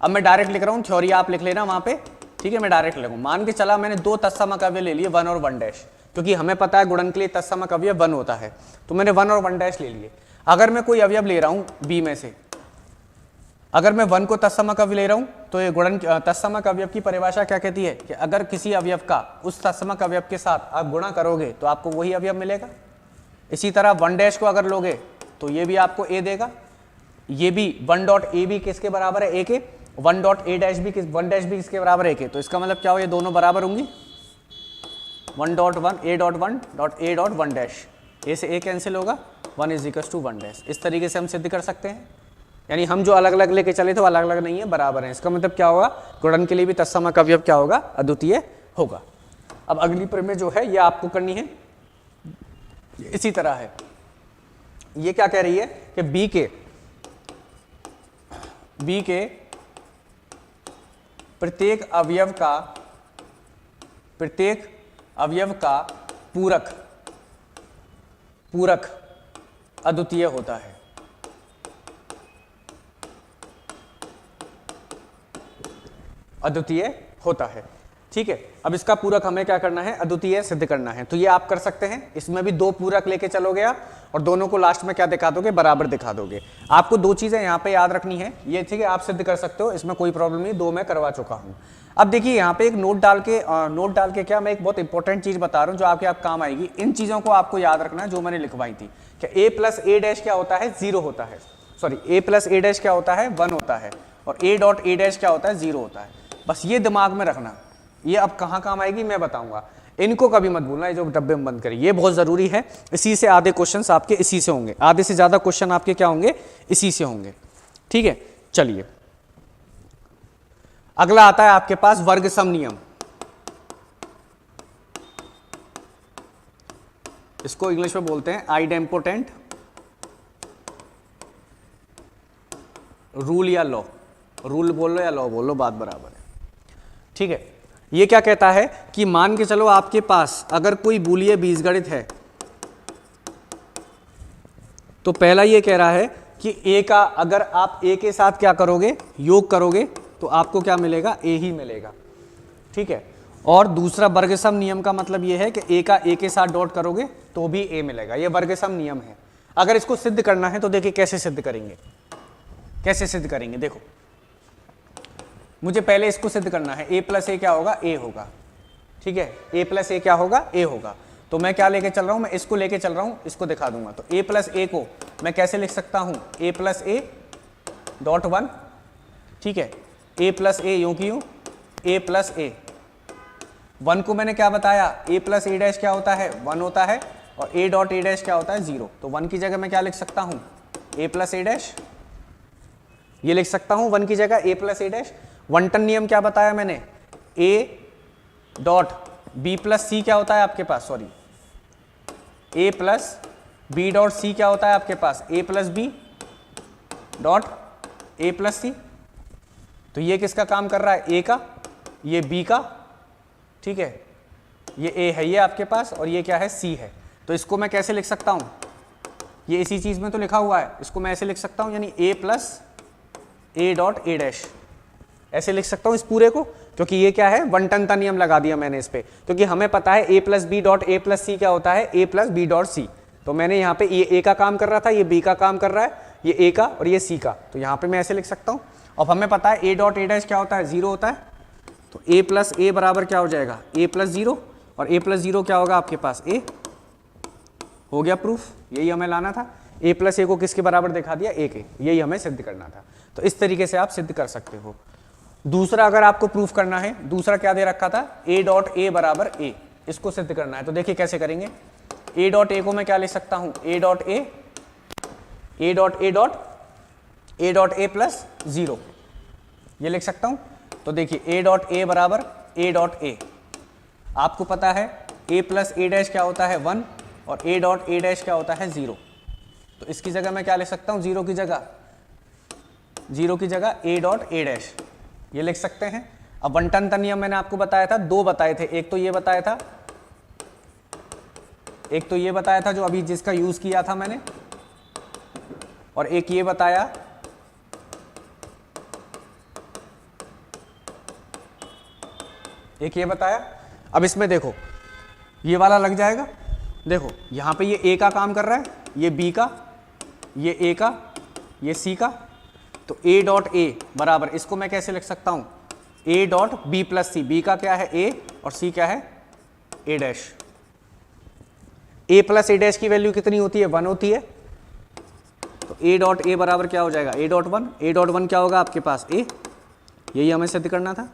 अब मैं डायरेक्ट लिख रहा हूं, थ्योरी आप लिख लेना वहां पे। ठीक है, मैं डायरेक्ट लिखूं। मान के चला मैंने दो तत्समक अवयव ले लिए, 1 और 1 डैश, क्योंकि हमें पता है गुणन के लिए तत्समक अवयव 1 होता है, तो मैंने 1 और 1 डैश ले लिए। अगर मैं कोई अवयव ले रहा हूं बी में से, अगर मैं 1 को तत्समक अवयव ले रहा हूं तो ये गुणन तत्समक अवयव की परिभाषा क्या कहती है कि अगर किसी अवयव का उस तत्समक अवयव के साथ आप गुणा करोगे तो आपको वही अवयव मिलेगा। इसी तरह 1 डैश को अगर लोगे तो ये भी आपको ए देगा, ये भी 1 डॉट ए भी किसके बराबर है? ए के। 1 डॉट ए डैश भी 1 डैश भी किसके बराबर है? ए के। तो इसका मतलब क्या हो? ये दोनों बराबर होंगी। 1 dot 1 A dot 1 dot A dot 1 dash, A से ए कैंसिल होगा, 1 इज इक्वल टू 1 डैश। इस तरीके से हम सिद्ध कर सकते हैं। यानी हम जो अलग अलग लेके चले थे वो अलग अलग नहीं है, बराबर है। इसका मतलब क्या होगा? गुणन के लिए भी तत्समक अवयव क्या होगा? अद्वितीय होगा। अब अगली प्रमेय जो है ये आपको करनी है, इसी तरह है। ये क्या कह रही है कि बी के प्रत्येक अवयव का पूरक अद्वितीय होता है। अद्वितीय होता है। ठीक है, अब इसका पूरक हमें क्या करना है? अद्वितीय सिद्ध करना है। तो ये आप कर सकते हैं। इसमें भी दो पूरक लेके चलोगे आप और दोनों को लास्ट में क्या दिखा दोगे? बराबर दिखा दोगे। आपको दो चीजें यहाँ पे याद रखनी है। ये ठीक है, आप सिद्ध कर सकते हो, इसमें कोई प्रॉब्लम नहीं, दो मैं करवा चुका हूँ। अब देखिए यहाँ पे एक नोट डाल के क्या मैं एक बहुत इंपॉर्टेंट चीज बता रहा हूँ जो आपके आप काम आएगी। इन चीजों को आपको याद रखना है जो मैंने लिखवाई थी कि ए प्लस ए डैश क्या होता है? 0 होता है। Sorry, A plus A dash क्या होता है? 1 होता है। और ए डॉट ए डैश क्या होता है? 0 होता है। बस ये दिमाग में रखना। ये अब कहाँ काम आएगी मैं बताऊंगा, इनको कभी मत भूलना। ये जो डब्बे में बंद करें, ये बहुत जरूरी है। इसी से आधे क्वेश्चंस आपके इसी से होंगे, आधे से ज्यादा क्वेश्चन आपके क्या होंगे? इसी से होंगे। ठीक है, चलिए अगला आता है आपके पास वर्ग सम नियम। इसको इंग्लिश में बोलते हैं आइडेम्पोटेंट रूल या लॉ। रूल बोल लो या लॉ बोल लो, बात बराबर है। ठीक है, ये क्या कहता है कि मान के चलो आपके पास अगर कोई बूलिय बीजगणित है तो पहला ये कह रहा है कि ए का अगर आप ए के साथ क्या करोगे? योग करोगे तो आपको क्या मिलेगा? ए ही मिलेगा। ठीक है, और दूसरा वर्गसम नियम का मतलब ये है कि ए का ए के साथ डॉट करोगे तो भी ए मिलेगा। ये वर्गसम नियम है। अगर इसको सिद्ध करना है तो देखिए कैसे सिद्ध करेंगे। कैसे सिद्ध करेंगे? देखो, मुझे पहले इसको सिद्ध करना है। ए प्लस ए क्या होगा? ए होगा। ठीक है, ए प्लस ए क्या होगा? ए होगा। तो मैं क्या लेके चल रहा हूं, मैं इसको लेके चल रहा हूं, इसको दिखा दूंगा। तो a प्लस ए को मैं कैसे लिख सकता हूं, a प्लस ए डॉट 1, ठीक है, a प्लस ए यूं की यूं, a प्लस ए 1 को मैंने क्या बताया, a प्लस ए डैश क्या होता है 1 होता है, और a डॉट ए डैश क्या होता है 0। तो 1 की जगह मैं क्या लिख सकता हूं, a प्लस ए डैश, ये लिख सकता हूं 1 की जगह a plus A dash. One टन नियम क्या बताया मैंने, a डॉट b प्लस सी क्या होता है आपके पास, sorry a plus b dot C क्या होता है आपके पास, a plus B dot a plus C. तो ये किसका काम कर रहा है, a का, ये b का, ठीक है, ये a है ये आपके पास, और ये क्या है c है। तो इसको मैं कैसे लिख सकता हूं, ये इसी चीज में तो लिखा हुआ है, इसको मैं ऐसे लिख सकता हूं, यानी a plus A dot A dash, ऐसे लिख सकता हूं इस पूरे को, क्योंकि ये क्या है वन टन का नियम लगा दिया मैंने इस पे, क्योंकि हमें पता है a plus B dot A plus सी क्या होता है, a plus B dot C. तो मैंने यहाँ पे ये a का काम कर रहा था, ये b का काम कर रहा है, ये a का और ये c का, तो यहाँ पे मैं ऐसे लिख सकता हूँ। अब हमें पता है a डॉट ए डैश क्या होता है, 0 होता है, तो a प्लस ए बराबर क्या हो जाएगा, a प्लस 0, और a प्लस 0 क्या होगा आपके पास, a। हो गया प्रूफ, यही हमें लाना था, a प्लस ए को किसके बराबर दिखा दिया, a के, यही हमें सिद्ध करना था। तो इस तरीके से आप सिद्ध कर सकते हो। दूसरा अगर आपको प्रूफ करना है, दूसरा क्या दे रखा था, a डॉट ए बराबर a, इसको सिद्ध करना है। तो देखिए कैसे करेंगे, a डॉट ए को मैं क्या लिख सकता हूं, a dot A, a dot A dot a dot A plus 0, ये लिख सकता हूं। तो देखिए a डॉट ए बराबर a डॉट ए, आपको पता है a प्लस ए डैश क्या होता है 1, और a डॉट ए डैश क्या होता है 0। तो इसकी जगह मैं क्या लिख सकता हूं, 0 की जगह a डॉट ए डैश, ये लिख सकते हैं। अब वन टन का नियम मैंने आपको बताया था, 2 बताए थे, एक तो ये बताया था जो अभी जिसका यूज किया था मैंने, और एक ये बताया, अब इसमें देखो ये वाला लग जाएगा, देखो यहां पे ये a का काम कर रहा है, ये b का, ये a का, ये c का। तो a डॉट a बराबर, इसको मैं कैसे लिख सकता हूं, a dot b plus c, b का क्या है a और c क्या है a dash. a plus a dash की वैल्यू कितनी होती है, 1 होती है। तो a डॉट a बराबर क्या हो जाएगा, a डॉट 1, a डॉट 1 क्या होगा आपके पास a, यही हमें सिद्ध करना था,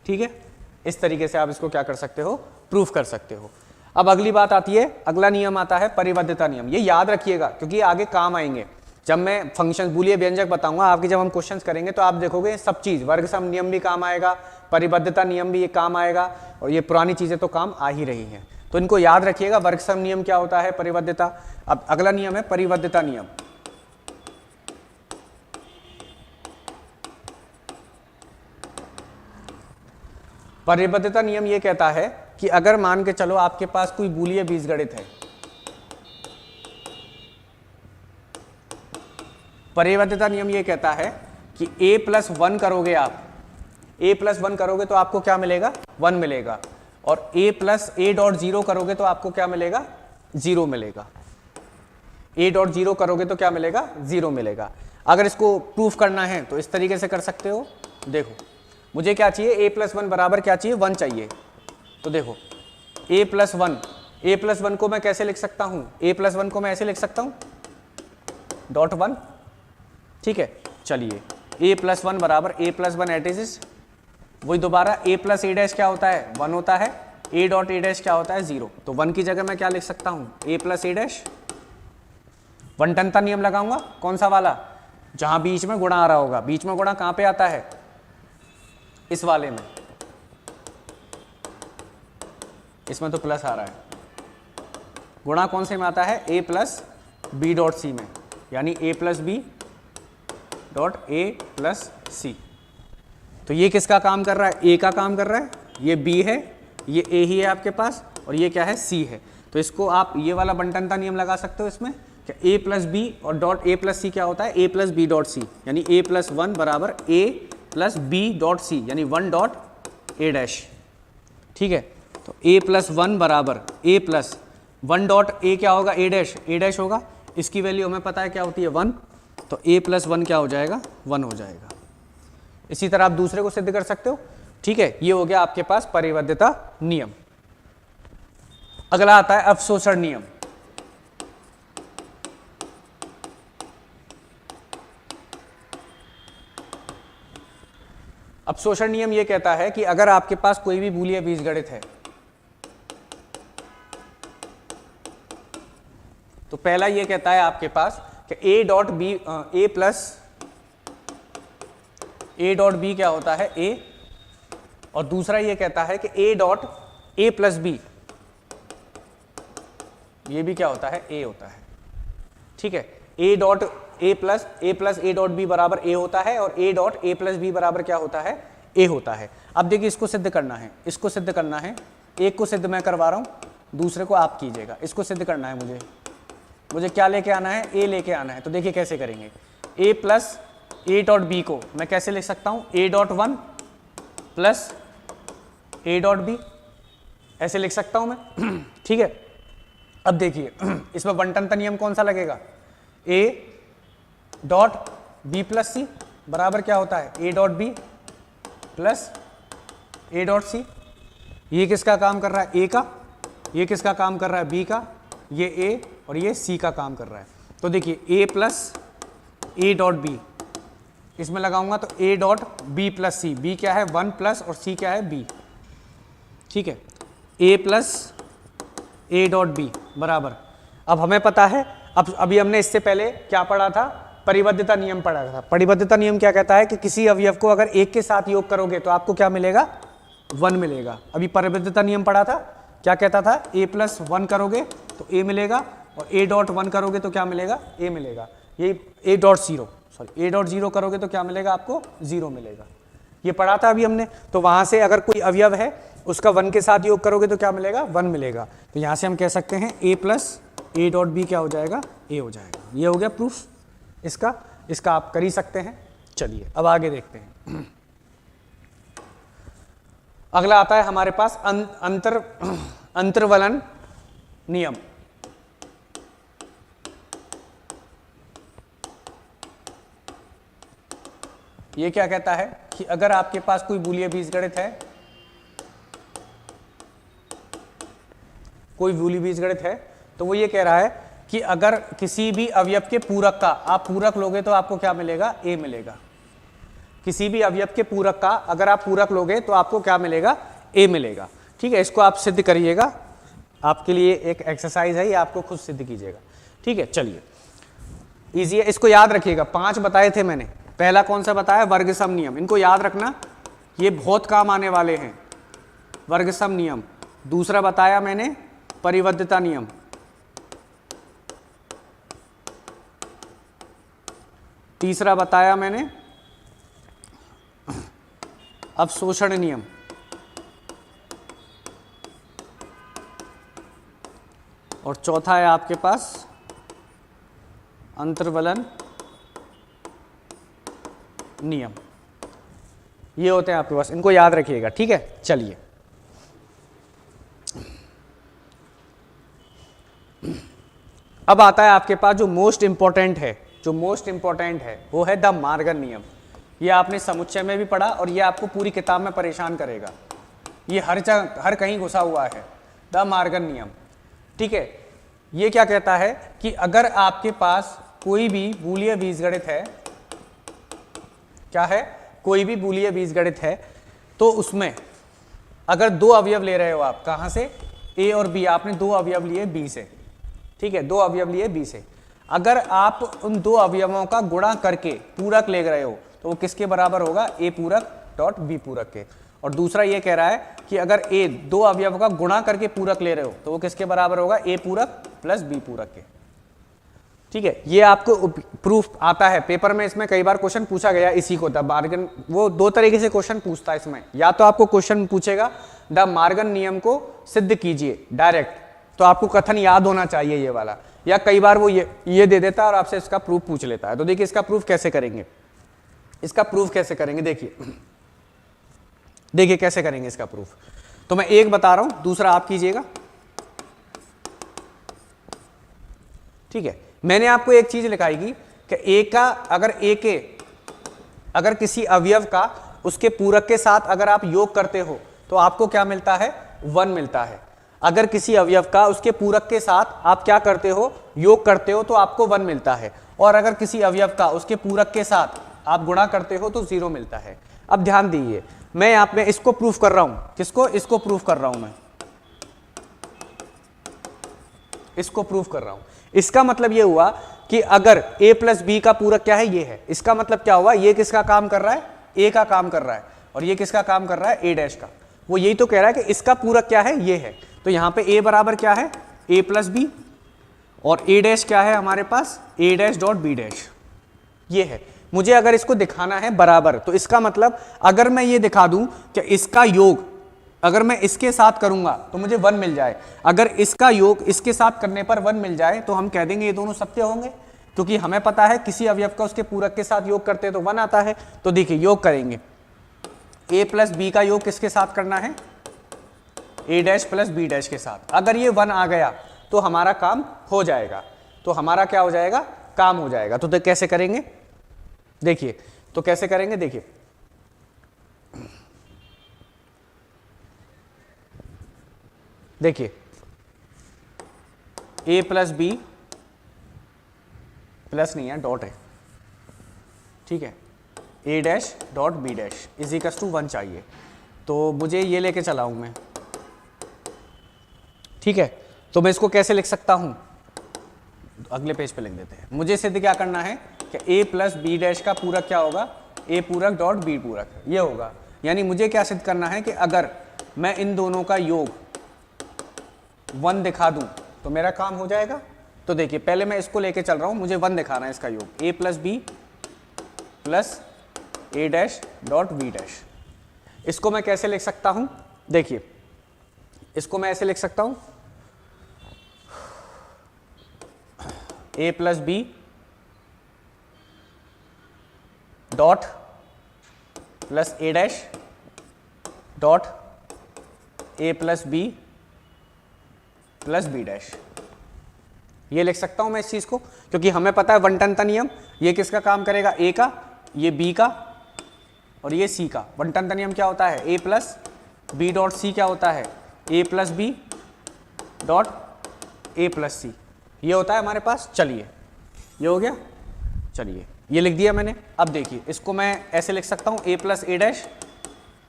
ठीक है। इस तरीके से आप इसको क्या कर सकते हो, प्रूफ कर सकते हो। अब अगली बात आती है, अगला नियम आता है परिबद्धता नियम। ये याद रखिएगा क्योंकि आगे काम आएंगे। जब मैं फंक्शन बूलियन व्यंजक बताऊंगा आपकी, जब हम क्वेश्चंस करेंगे तो आप देखोगे सब चीज, वर्ग सम नियम भी काम आएगा, परिबद्धता नियम भी ये काम आएगा, और ये पुरानी चीजें तो काम आ ही रही हैं। तो इनको याद रखिएगा, वर्ग सम नियम क्या होता है, परिबद्धता। अब अगला नियम है परिबद्धता नियम। परिबद्धता नियम ये कहता है कि अगर मान के चलो आपके पास कोई बूलियन बीजगणित है, परिबद्धता नियम ये कहता है कि a प्लस 1 करोगे आप, a प्लस 1 करोगे तो आपको क्या मिलेगा, 1 मिलेगा, और a प्लस a डॉट 0 करोगे तो आपको क्या मिलेगा, 0 मिलेगा। a डॉट 0 करोगे तो क्या मिलेगा, 0 मिलेगा। अगर इसको प्रूफ करना है तो इस तरीके से कर सकते हो। देखो मुझे क्या चाहिए, a प्लस 1 बराबर क्या चाहिए, 1 चाहिए। तो देखो a प्लस 1 को मैं कैसे लिख सकता हूं, a प्लस 1 को मैं ऐसे लिख सकता हूं, डॉट 1, ठीक है। चलिए a प्लस 1 बराबर a प्लस 1 एट इज, वही दोबारा a प्लस ए डैश क्या होता है, 1 होता है, a डॉट ए डैश क्या होता है 0। तो 1 की जगह मैं क्या लिख सकता हूं, a plus A dash. One टन का नियम लगाऊंगा, कौन सा वाला, जहां बीच में गुणा आ रहा होगा। बीच में गुणा कहां पे आता है, इस वाले में, इसमें तो प्लस आ रहा है। गुणा कौन से में आता है, a plus B dot C में, यानी a plus B dot a plus C. तो ये किसका काम कर रहा है, a का काम कर रहा है, ये b है, ये a ही है आपके पास, और ये क्या है, c है। तो इसको आप ये वाला बंटन का नियम लगा सकते हो इसमें, क्या a प्लस बी और डॉट a प्लस सी क्या होता है, a plus B dot c, यानी a प्लस 1 बराबर a plus B dot c, यानी 1 डॉट ए डैश, ठीक है। तो a प्लस 1 बराबर a प्लस 1 डॉट a क्या होगा, a डैश होगा, इसकी वैल्यू हमें पता है क्या होती है, 1। तो a प्लस 1 क्या हो जाएगा, 1 हो जाएगा। इसी तरह आप दूसरे को सिद्ध कर सकते हो, ठीक है। ये हो गया आपके पास परिबद्धता नियम। अगला आता है अवशोषण नियम। अवशोषण नियम यह कहता है कि अगर आपके पास कोई भी बूलियन बीजगणित है तो पहला यह कहता है आपके पास कि A dot B, A plus A dot B क्या होता है ए, और दूसरा यह कहता है कि A dot A plus B ये भी क्या होता है ए होता है। ठीक है, A dot A plus A dot B बराबर ए होता है और A dot A plus B बराबर क्या होता है ए होता है। अब देखिए इसको सिद्ध करना है, इसको सिद्ध करना है, एक को सिद्ध मैं करवा रहा हूं, दूसरे को आप कीजिएगा। इसको सिद्ध करना है मुझे क्या लेके आना है, ए लेके आना है। तो देखिए कैसे करेंगे, A plus A dot B को मैं कैसे लिख सकता हूं, A dot one plus A dot B, ऐसे लिख सकता हूं मैं। ठीक है, अब देखिए इसमें बंटन का नियम कौन सा लगेगा, A dot B plus C बराबर क्या होता है A dot B plus A dot सी। ये किसका काम कर रहा है, ए का, ये किसका काम कर रहा है, बी का, ये ए और ये सी का काम कर रहा है। तो देखिए A plus A dot B, इसमें लगाऊंगा तो A dot B plus C, B क्या है 1 प्लस और सी क्या है बी। ठीक है, A plus A dot B बराबर, अब हमें पता है, अब अभी हमने इससे पहले क्या पढ़ा था, परिबद्धता नियम पढ़ा था। परिबद्धता नियम क्या कहता है कि किसी अवयव को अगर एक के साथ योग करोगे तो आपको क्या मिलेगा, 1 मिलेगा। अभी परिबद्धता नियम पढ़ा था, क्या कहता था, ए प्लस 1 करोगे तो ए मिलेगा और ए डॉट 1 करोगे तो क्या मिलेगा, ए मिलेगा। ये ए डॉट जीरो करोगे तो क्या मिलेगा, आपको 0 मिलेगा। ये पढ़ा था अभी हमने। तो वहां से अगर कोई अवयव है उसका 1 के साथ योग करोगे तो क्या मिलेगा, 1 मिलेगा। तो यहां से हम कह सकते हैं ए प्लस ए डॉट बी क्या हो जाएगा, ए हो जाएगा। ये हो गया प्रूफ इसका आप कर ही सकते हैं। चलिए अब आगे देखते हैं। अगला आता है हमारे पास अंतर्वलन नियम। ये क्या कहता है कि अगर आपके पास कोई बूलियन बीजगणित है, कोई बूलियन बीजगणित है, तो वो ये कह रहा है कि अगर किसी भी अवयव के पूरक का आप पूरक लोगे तो आपको क्या मिलेगा, ए मिलेगा। किसी भी अवयव के पूरक का अगर आप पूरक लोगे तो आपको क्या मिलेगा, ए मिलेगा। ठीक है, इसको आप सिद्ध करिएगा, आपके लिए एक एक्सरसाइज है, ये आपको खुद सिद्ध कीजिएगा। ठीक है, चलिए इजी है, इसको याद रखिएगा। 5 बताए थे मैंने, पहला कौन सा बताया, वर्गसम नियम, इनको याद रखना, ये बहुत काम आने वाले हैं। वर्गसम नियम, दूसरा बताया मैंने परिबद्धता नियम, तीसरा बताया मैंने अवशोषण नियम, और चौथा है आपके पास अंतर्वलन नियम। ये होते हैं आपके पास, इनको याद रखिएगा। ठीक है, चलिए अब आता है आपके पास जो मोस्ट इंपॉर्टेंट है वो है द मार्गन नियम। ये आपने समुच्चय में भी पढ़ा और ये आपको पूरी किताब में परेशान करेगा, ये हर कहीं घुसा हुआ है, द मार्गन नियम। ठीक है, ये क्या कहता है कि अगर आपके पास कोई भी बूलियन बीजगणित है, क्या है, कोई भी बूलियन बीजगणित है, तो उसमें अगर 2 अवयव ले रहे हो आप, कहां से, ए और बी, आपने 2 अवयव लिए बी से। ठीक है, 2 अवयव लिए बी से, अगर आप उन 2 अवयवों का गुणा करके पूरक ले रहे हो तो वो किसके बराबर होगा, ए पूरक डॉट बी पूरक के। और दूसरा ये कह रहा है कि अगर ए 2 अवयवों का गुणा करके पूरक ले रहे हो तो वो किसके बराबर होगा, ए पूरक प्लस बी पूरक के। ठीक है, ये आपको प्रूफ आता है पेपर में, इसमें कई बार क्वेश्चन पूछा गया इसी को, द मार्गन, वो 2 तरीके से क्वेश्चन पूछता है इसमें, या तो आपको क्वेश्चन पूछेगा द मार्गन नियम को सिद्ध कीजिए डायरेक्ट, तो आपको कथन याद होना चाहिए ये वाला, या कई बार वो ये दे देता है और आपसे इसका प्रूफ पूछ लेता है। तो देखिए इसका प्रूफ कैसे करेंगे, देखिए कैसे करेंगे इसका प्रूफ। तो मैं एक बता रहा हूं, दूसरा आप कीजिएगा। ठीक है, मैंने आपको एक चीज लिखाएगी कि ए का अगर किसी अवयव का उसके पूरक के साथ अगर आप योग करते हो तो आपको क्या मिलता है, 1 मिलता है। अगर किसी अवयव का उसके पूरक के साथ आप क्या करते हो, योग करते हो, तो आपको 1 मिलता है, और अगर किसी अवयव का उसके पूरक के साथ आप गुणा करते हो तो 0 मिलता है। अब ध्यान दीजिए, मैं यहाँ पे इसको प्रूफ कर रहा हूं, किसको, इसको प्रूफ कर रहा हूं, मैं इसको प्रूफ कर रहा हूं। इसका मतलब ये हुआ कि अगर a प्लस बी का पूरक क्या है, ये है, इसका मतलब क्या हुआ, ये किसका काम कर रहा है, a का काम कर रहा है, और ये किसका काम कर रहा है, a डैश का। वो यही तो कह रहा है कि इसका पूरक क्या है, ये है। तो यहां पे a बराबर क्या है, a प्लस बी, और a डैश क्या है हमारे पास, a dash dot b dash, ये है। मुझे अगर इसको दिखाना है बराबर, तो इसका मतलब अगर मैं ये दिखा दूं कि इसका योग अगर मैं इसके साथ करूंगा तो मुझे 1 मिल जाए, अगर इसका योग इसके साथ करने पर 1 मिल जाए, तो हम कह देंगे ये दोनों सत्य होंगे, क्योंकि हमें पता है किसी अवयव का उसके पूरक के साथ योग करते हैं तो 1 आता है। तो देखिए योग करेंगे, a प्लस बी का योग किसके साथ करना है, a dash plus B dash के साथ। अगर ये 1 आ गया तो हमारा काम हो जाएगा, तो हमारा क्या हो जाएगा, काम हो जाएगा। तो कैसे करेंगे, देखिए, तो कैसे करेंगे, देखिए, देखिए a प्लस बी प्लस नहीं है, डॉट है, ठीक है, a dash dot B dash is equal to 1 चाहिए, तो मुझे ये लेके चला हूं मैं, ठीक है। तो मैं इसको कैसे लिख सकता हूं, अगले पेज पे लिख देते हैं। मुझे सिद्ध क्या करना है कि a प्लस बी डैश का पूरक क्या होगा, a पूरक डॉट बी पूरक, ये होगा। यानी मुझे क्या सिद्ध करना है कि अगर मैं इन दोनों का योग 1 दिखा दूं तो मेरा काम हो जाएगा। तो देखिए पहले मैं इसको लेके चल रहा हूं, मुझे 1 दिखाना है इसका योग, a plus B plus a dash dot B dash. इसको मैं कैसे लिख सकता हूं, देखिए इसको मैं ऐसे लिख सकता हूं, a plus B dot plus a dash dot a plus B plus B dash, ये लिख सकता हूं मैं इस चीज को, क्योंकि हमें पता है वनटनता नियम, ये किसका काम करेगा, ए का, ये बी का, और ये सी का। वनटनता नियम क्या होता है, A plus B dot C क्या होता है, A plus B dot A plus C, ये होता है हमारे पास। चलिए ये हो गया, चलिए ये लिख दिया मैंने। अब देखिए इसको मैं ऐसे लिख सकता हूं, ए प्लस ए डैश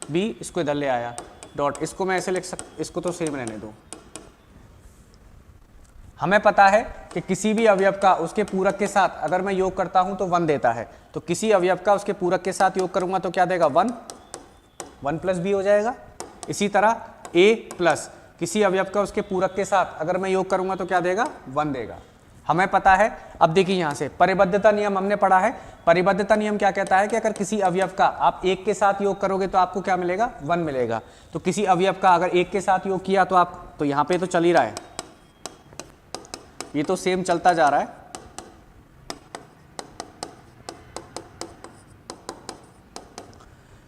बी, इसको इधर ले आया डॉट, इसको मैं ऐसे लिख इसको तो सेम रहने दो। हमें पता है कि किसी भी अवयव का उसके पूरक के साथ अगर मैं योग करता हूं तो 1 देता है, तो किसी अवयव का उसके पूरक के साथ योग करूंगा तो क्या देगा, 1 प्लस बी हो जाएगा। इसी तरह a प्लस किसी अवयव का उसके पूरक के साथ अगर मैं योग करूंगा तो क्या देगा, 1 देगा, हमें पता है। अब देखिए यहां से परिबद्धता नियम हमने पढ़ा है, परिबद्धता नियम क्या कहता है कि अगर किसी अवयव का आप 1 के साथ योग करोगे तो आपको क्या मिलेगा, 1 मिलेगा। तो किसी अवयव का अगर 1 के साथ योग किया तो आप, तो यहां पे तो चल ही रहा है, ये तो सेम चलता जा रहा है,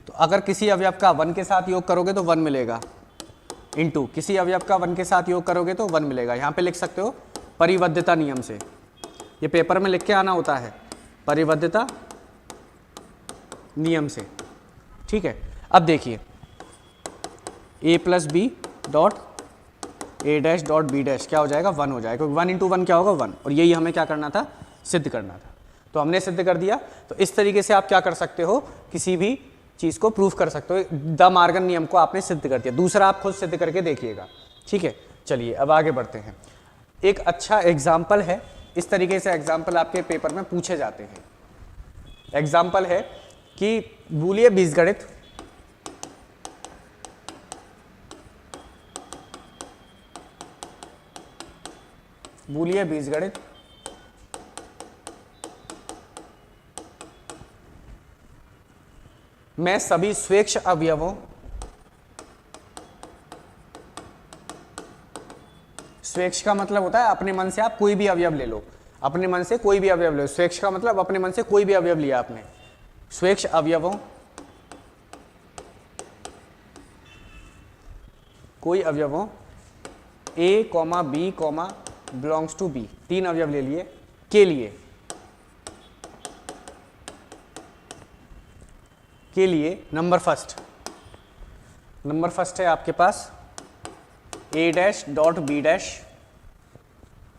तो अगर किसी अवयव का 1 के साथ योग करोगे तो 1 मिलेगा, इनटू किसी अवयव का 1 के साथ योग करोगे तो 1 मिलेगा। यहां पे लिख सकते हो परिबद्धता नियम से, ये पेपर में लिख के आना होता है, परिबद्धता नियम से, ठीक है। अब देखिए a plus B dot a dash dot B dash क्या हो जाएगा, 1 हो जाएगा, क्योंकि 1 इंटू 1 क्या होगा, 1, और यही हमें क्या करना था, सिद्ध करना था। तो हमने सिद्ध कर दिया। तो इस तरीके से आप क्या कर सकते हो, किसी भी चीज़ को प्रूफ कर सकते हो। द मार्गन नियम को आपने सिद्ध कर दिया, दूसरा आप खुद सिद्ध करके देखिएगा, ठीक है। चलिए अब आगे बढ़ते हैं। एक अच्छा एग्जाम्पल है, इस तरीके से एग्जाम्पल आपके पेपर में पूछे जाते हैं। एग्जाम्पल है कि बूलियन बीजगणित बूलियन बीजगणित में सभी स्वेच्छ अवयवों स्वेच्छ का मतलब होता है अपने मन से आप कोई भी अवयव ले लो, अपने मन से कोई भी अवयव ले लो। स्वेच्छ का मतलब अपने मन से कोई भी अवयव लिया आपने। स्वेच्छ अवयवों कोई अवयवों a, b, belongs to b, 3 अवयव ले लिए के लिए नंबर फर्स्ट है आपके पास ए डैश डॉट बी डैश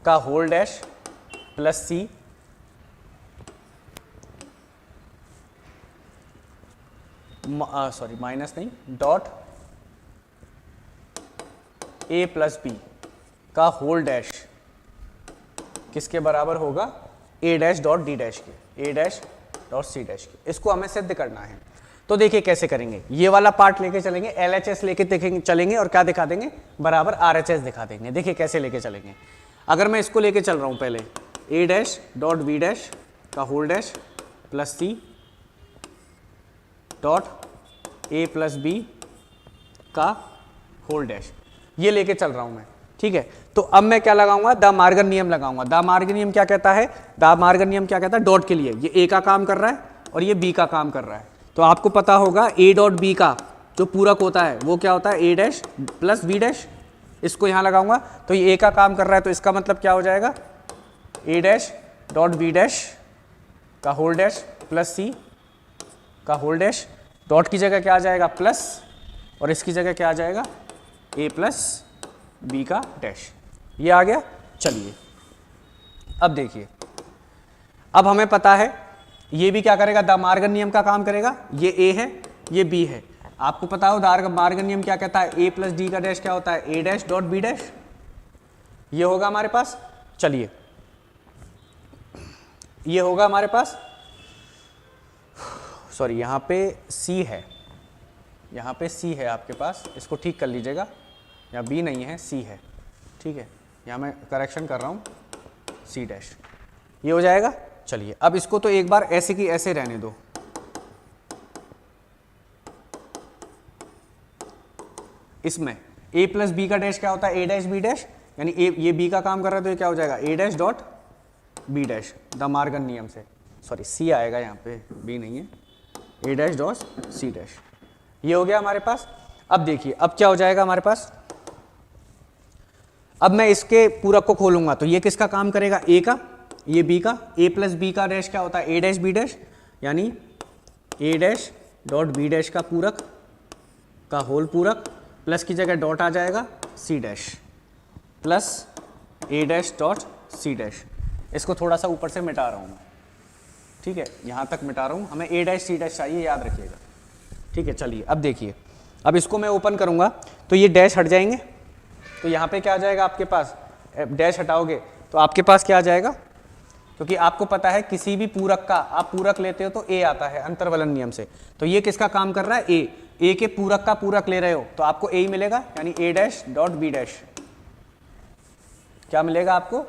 का होल डैश प्लस सी सॉरी माइनस नहीं डॉट ए प्लस बी का होल डैश किसके बराबर होगा, ए डैश डॉट डी डैश के, ए डैश डॉट सी डैश के। इसको हमें सिद्ध करना है। तो देखिए कैसे करेंगे, ये वाला पार्ट लेके चलेंगे, LHS लेके देखेंगे चलेंगे और क्या दिखा देंगे, बराबर RHS दिखा देंगे। देखिए कैसे लेके चलेंगे। अगर मैं इसको लेके चल रहा हूँ पहले, A dash dot B dash का whole dash plus C dot A plus B का होल डैश, ये लेके चल रहा हूँ मैं, ठीक है। तो अब मैं क्या लगाऊंगा, द मार्गन नियम लगाऊंगा। द मार्गन नियम क्या कहता है, द मार्गन नियम क्या कहता है, डॉट के लिए ये ए का काम कर रहा है और ये बी का काम कर रहा है। तो आपको पता होगा ए डॉट बी का जो पूरक होता है वो क्या होता है, ए डैश प्लस बी डैश। इसको यहाँ लगाऊंगा तो ये ए का काम कर रहा है, तो इसका मतलब क्या हो जाएगा, A dash dot B dash का होल डैश प्लस सी का होल डैश। डॉट की जगह क्या आ जाएगा, प्लस, और इसकी जगह क्या आ जाएगा, ए प्लस बी का डैश। ये आ गया। चलिए अब देखिए, अब हमें पता है ये भी क्या करेगा, द मार्गन नियम का काम करेगा। ये ए है, ये बी है। आपको पता हो द मार्गन नियम क्या कहता है, ए प्लस डी का डैश क्या होता है, ए डैश डॉट बी डैश। ये होगा हमारे पास। चलिए ये होगा हमारे पास, सॉरी यहाँ पे सी है, यहाँ पे सी है आपके पास, इसको ठीक कर लीजिएगा। यहाँ बी नहीं है, सी है, ठीक है। यहाँ मैं करेक्शन कर रहा हूँ, सी डैश। ये हो जाएगा। चलिए अब इसको तो एक बार ऐसे की ऐसे रहने दो। इसमें ए प्लस बी का डैश क्या होता है, ए डैश बी डैश, यानी ए ये बी का काम कर रहा है तो ये क्या हो जाएगा, A dash dot B dash De Morgan नियम से। सॉरी सी आएगा यहाँ पे, बी नहीं है, ए डैश डॉट सी डैश। ये हो गया हमारे पास। अब देखिए अब क्या हो जाएगा हमारे पास, अब मैं इसके पूरक को खोलूंगा तो ये किसका काम करेगा, ए का, ये बी का। ए प्लस बी का डैश क्या होता है, ए डैश बी डैश, यानी ए डैश डॉट बी डैश का पूरक का होल पूरक, प्लस की जगह डॉट आ जाएगा, सी डैश प्लस ए डैश डॉट सी डैश। इसको थोड़ा सा ऊपर से मिटा रहा हूँ मैं, ठीक है, यहाँ तक मिटा रहा हूँ। हमें ए डैश सी डैश चाहिए, याद रखिएगा, ठीक है। चलिए अब देखिए, अब इसको मैं ओपन करूँगा तो ये डैश हट जाएंगे, तो यहाँ पे क्या आ जाएगा आपके पास, डैश हटाओगे तो आपके पास क्या आ जाएगा, क्योंकि आपको पता है किसी भी पूरक का आप पूरक लेते हो तो ए आता है अंतर्वलन नियम से। तो ये किसका काम कर रहा है, ए के पूरक का पूरक ले रहे हो तो आपको ए ही मिलेगा, यानी ए डैश डॉट बी डैश। क्या मिलेगा आपको,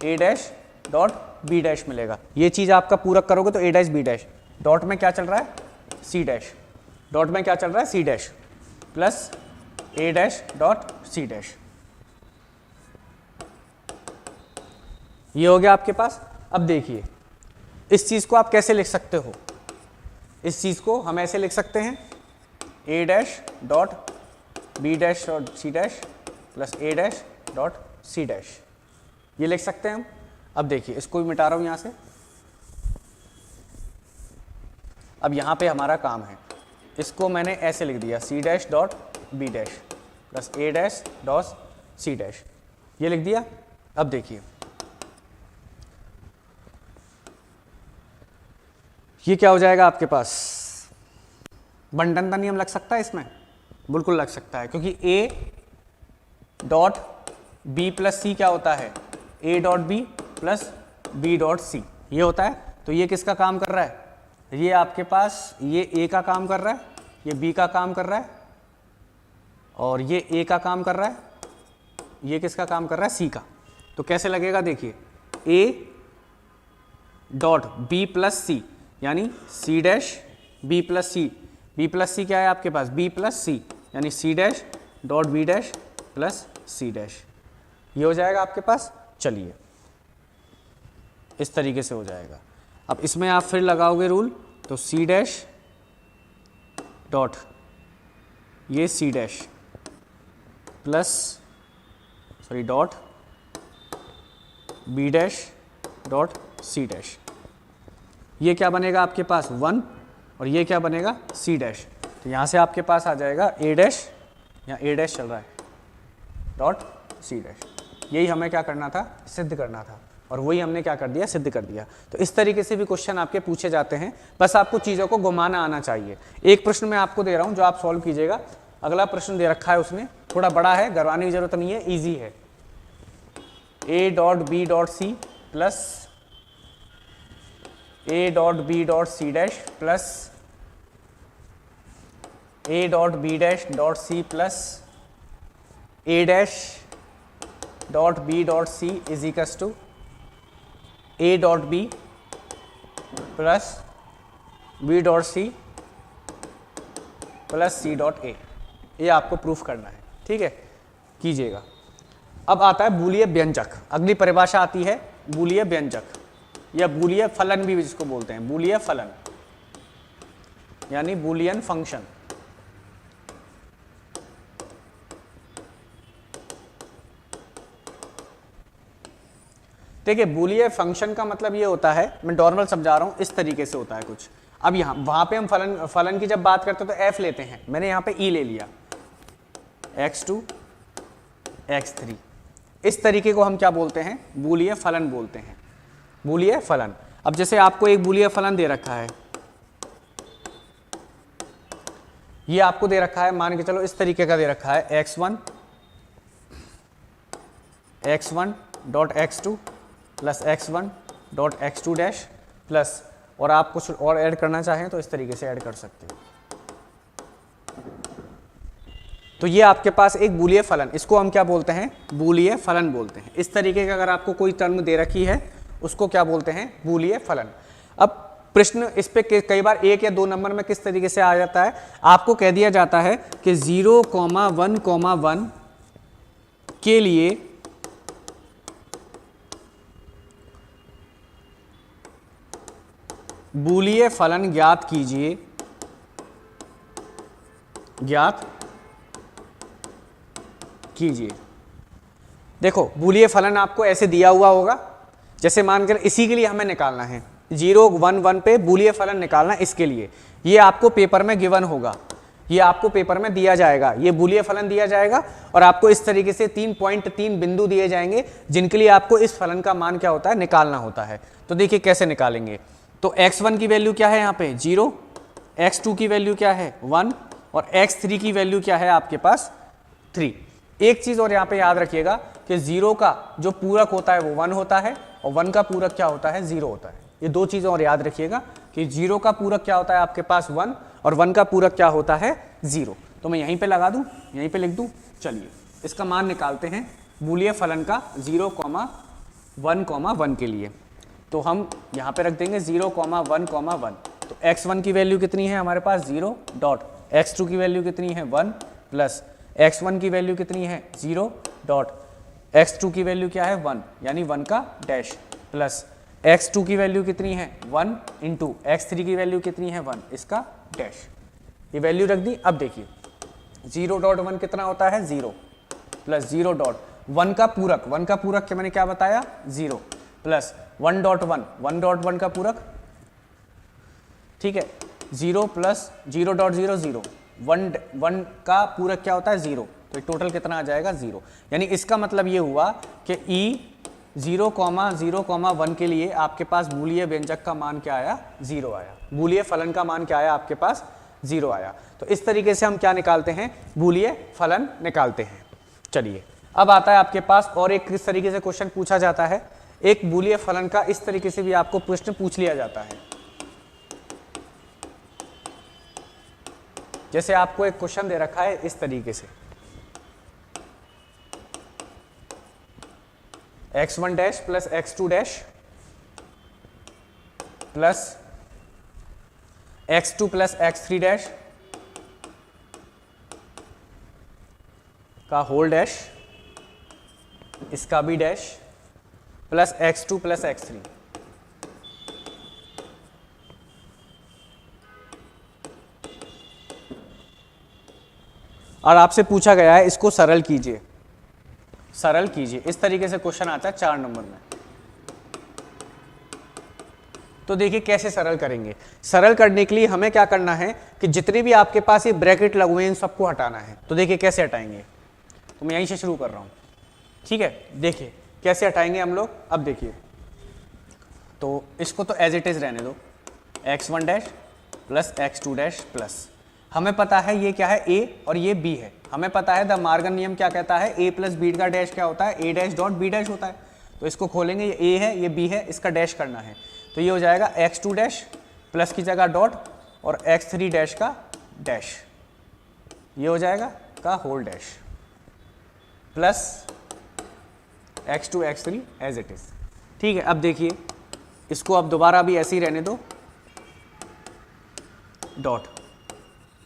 ए डैश डॉट बी डैश मिलेगा। ये चीज आपका पूरक करोगे तो ए डैश बी डैश, डॉट में क्या चल रहा है, सी डैश, डॉट में क्या चल रहा है, सी डैश प्लस ए डैश डॉट सी डैश। ये हो गया आपके पास। अब देखिए इस चीज को आप कैसे लिख सकते हो, इस चीज को हम ऐसे लिख सकते हैं, A dash dot B dash dot C dash plus A dash dot C dash, ये लिख सकते हैं हम। अब देखिए इसको भी मिटा रहा हूं यहां से। अब यहां पे हमारा काम है, इसको मैंने ऐसे लिख दिया, C dash dot B dash plus ए डैश डॉट सी डैश, ये लिख दिया। अब देखिए ये क्या हो जाएगा आपके पास, बंटन का नियम लग सकता है इसमें, बिल्कुल लग सकता है, क्योंकि ए डॉट बी प्लस सी क्या होता है, A dot B plus B dot सी, ये होता है। तो ये किसका काम कर रहा है, ये आपके पास ये ए का काम कर रहा है, ये बी का काम कर रहा है, और ये ए का काम कर रहा है, ये किसका काम कर रहा है, सी का। तो कैसे लगेगा देखिए, A dot B plus C, यानी C dash B plus C, B plus सी क्या है आपके पास, बी प्लस सी, यानी C dash dot B dash plus C dash, ये हो जाएगा आपके पास। चलिए इस तरीके से हो जाएगा। अब इसमें आप फिर लगाओगे रूल, तो सी डैश डॉट ये C dash plus sorry dot B dash dot C dash, ये क्या बनेगा आपके पास 1, और ये क्या बनेगा सी डैश। तो यहाँ से आपके पास आ जाएगा ए डैश, यहाँ ए डैश चल रहा है, डॉट सी डैश। यही हमें क्या करना था, सिद्ध करना था, और वही हमने क्या कर दिया, सिद्ध कर दिया। तो इस तरीके से भी क्वेश्चन आपके पूछे जाते हैं, बस आपको चीज़ों को घुमाना आना चाहिए। एक प्रश्न मैं आपको दे रहा हूँ जो आप सॉल्व कीजिएगा। अगला प्रश्न दे रखा है उसने, थोड़ा बड़ा है, घरवाने की जरूरत नहीं है, ईजी है। A dot B dot C plus A dot B dot C dash plus A dot B dash dot C plus A dash dot B dot C is equals to A dot B plus B dot C plus C dot A. ये आपको proof करना है, ठीक है, कीजिएगा। अब आता है बूलिय व्यंजक। अगली परिभाषा आती है बूलिय व्यंजक या बूलिय फलन भी जिसको बोलते हैं, बूलिय फलन यानी बूलियन फंक्शन। देखिए बूलिय फंक्शन का मतलब ये होता है, मैं नॉर्मल समझा रहा हूं, इस तरीके से होता है कुछ। अब यहां वहां पे हम फलन की जब बात करते हैं तो f लेते हैं, मैंने यहां पे e ले लिया, x2 x3, इस तरीके को हम क्या बोलते हैं, बूलिय फलन बोलते हैं, बूलिय फलन। अब जैसे आपको एक बूलिय फलन दे रखा है, ये आपको दे रखा है, मान के चलो इस तरीके का दे रखा है, x1 dot x2 plus x1 dot x2 dash plus, और आप कुछ और ऐड करना चाहें तो इस तरीके से ऐड कर सकते हो। तो ये आपके पास एक बूलिय फलन, इसको हम क्या बोलते हैं, बूलिय फलन बोलते हैं। इस तरीके का अगर आपको कोई टर्म दे रखी है उसको क्या बोलते हैं, बूलिय फलन। अब प्रश्न इस पे कई बार 1 या 2 नंबर में किस तरीके से आ जाता है, आपको कह दिया जाता है कि 0,1,1 के लिए बूलिय फलन ज्ञात कीजिए, ज्ञात कीजिए। देखो बूलिय फलन आपको ऐसे दिया हुआ होगा, जैसे मानकर इसी के लिए हमें निकालना है 0, 1, 1 पे बूलिय फलन निकालना, इसके लिए ये आपको पेपर में गिवन होगा, ये आपको पेपर में दिया जाएगा, ये बूलिय फलन दिया जाएगा और आपको इस तरीके से 3.3 बिंदु दिए जाएंगे जिनके लिए आपको इस फलन का मान क्या होता है, निकालना होता है। तो देखिए कैसे निकालेंगे। तो x1 की वैल्यू क्या है यहाँ पे 0, x2 की वैल्यू क्या है 1 और x3 की वैल्यू क्या है आपके पास 3। एक चीज और यहाँ पे याद रखिएगा कि 0 का जो पूरक होता है वो 1 होता है और 1 का पूरक क्या होता है 0 होता है। ये दो चीजें और याद रखिएगा कि 0 का पूरक क्या होता है आपके पास 1 और 1 का पूरक क्या होता है 0। तो मैं यहीं पे लगा दूं, यहीं पे लिख दूं। चलिए इसका मान निकालते हैं बूलिय फलन का 0,1,1 के लिए। तो हम यहाँ पे रख देंगे 0,1,1। तो x1 की वैल्यू कितनी है हमारे पास 0 डॉट, x2 की वैल्यू कितनी है 1 प्लस x1 की वैल्यू कितनी है 0 डॉट, x2 की वैल्यू क्या है 1 यानी 1 का डैश प्लस x2 की वैल्यू कितनी है 1 इंटू x3 की वैल्यू कितनी है 1 इसका डैश। ये वैल्यू रख दी। अब देखिए 0.1 कितना होता है 0 प्लस 0 डॉट 1 का पूरक, 1 का पूरक के मैंने क्या बताया 0 प्लस 1.1, 1.1 का पूरक, ठीक है 0 प्लस 0.0 0, 1 का पूरक क्या होता है 0, तो टोटल कितना आ जाएगा 0। यानी इसका मतलब ये हुआ कि e 0,0,1 के लिए आपके पास बूलिय व्यंजक का मान क्या आया 0 आया, बूलिय फलन का मान क्या आया आपके पास 0 आया। तो इस तरीके से हम क्या निकालते हैं, बूलिय फलन निकालते हैं। चलिए अब आता है आपके पास और एक किस तरीके से क्वेश्चन पूछा जाता है, एक बूलिय फलन का इस तरीके से भी आपको प्रश्न पूछ लिया जाता है। जैसे आपको एक क्वेश्चन दे रखा है इस तरीके से x1 dash plus x2 dash plus x2 plus x3 dash का होल डैश, इसका भी dash plus x2 plus x3। और आपसे पूछा गया है इसको सरल कीजिए, सरल कीजिए। इस तरीके से क्वेश्चन आता है 4 नंबर में। तो देखिए कैसे सरल करेंगे। सरल करने के लिए हमें क्या करना है कि जितने भी आपके पास ये ब्रैकेट लगे हुए हैं इन सबको हटाना है। तो देखिए कैसे हटाएंगे। तो मैं यहीं से शुरू कर रहा हूँ, ठीक है। देखिए कैसे हटाएंगे हम लोग, अब देखिए, तो इसको तो एज इट इज रहने दो, x1 dash plus x2 dash plus, हमें पता है ये क्या है a और ये b है, हमें पता है द मार्गन नियम क्या कहता है, a प्लस b का डैश क्या होता है, a dash dot b dash होता है। तो इसको खोलेंगे, ये a है ये b है, इसका डैश करना है, तो ये हो जाएगा x2 डैश प्लस की जगह डॉट और x3 डैश का डैश, ये हो जाएगा का whole dash plus x2 x3 as it is, ठीक है। अब देखिए इसको अब दोबारा भी ऐसे ही रहने दो, डॉट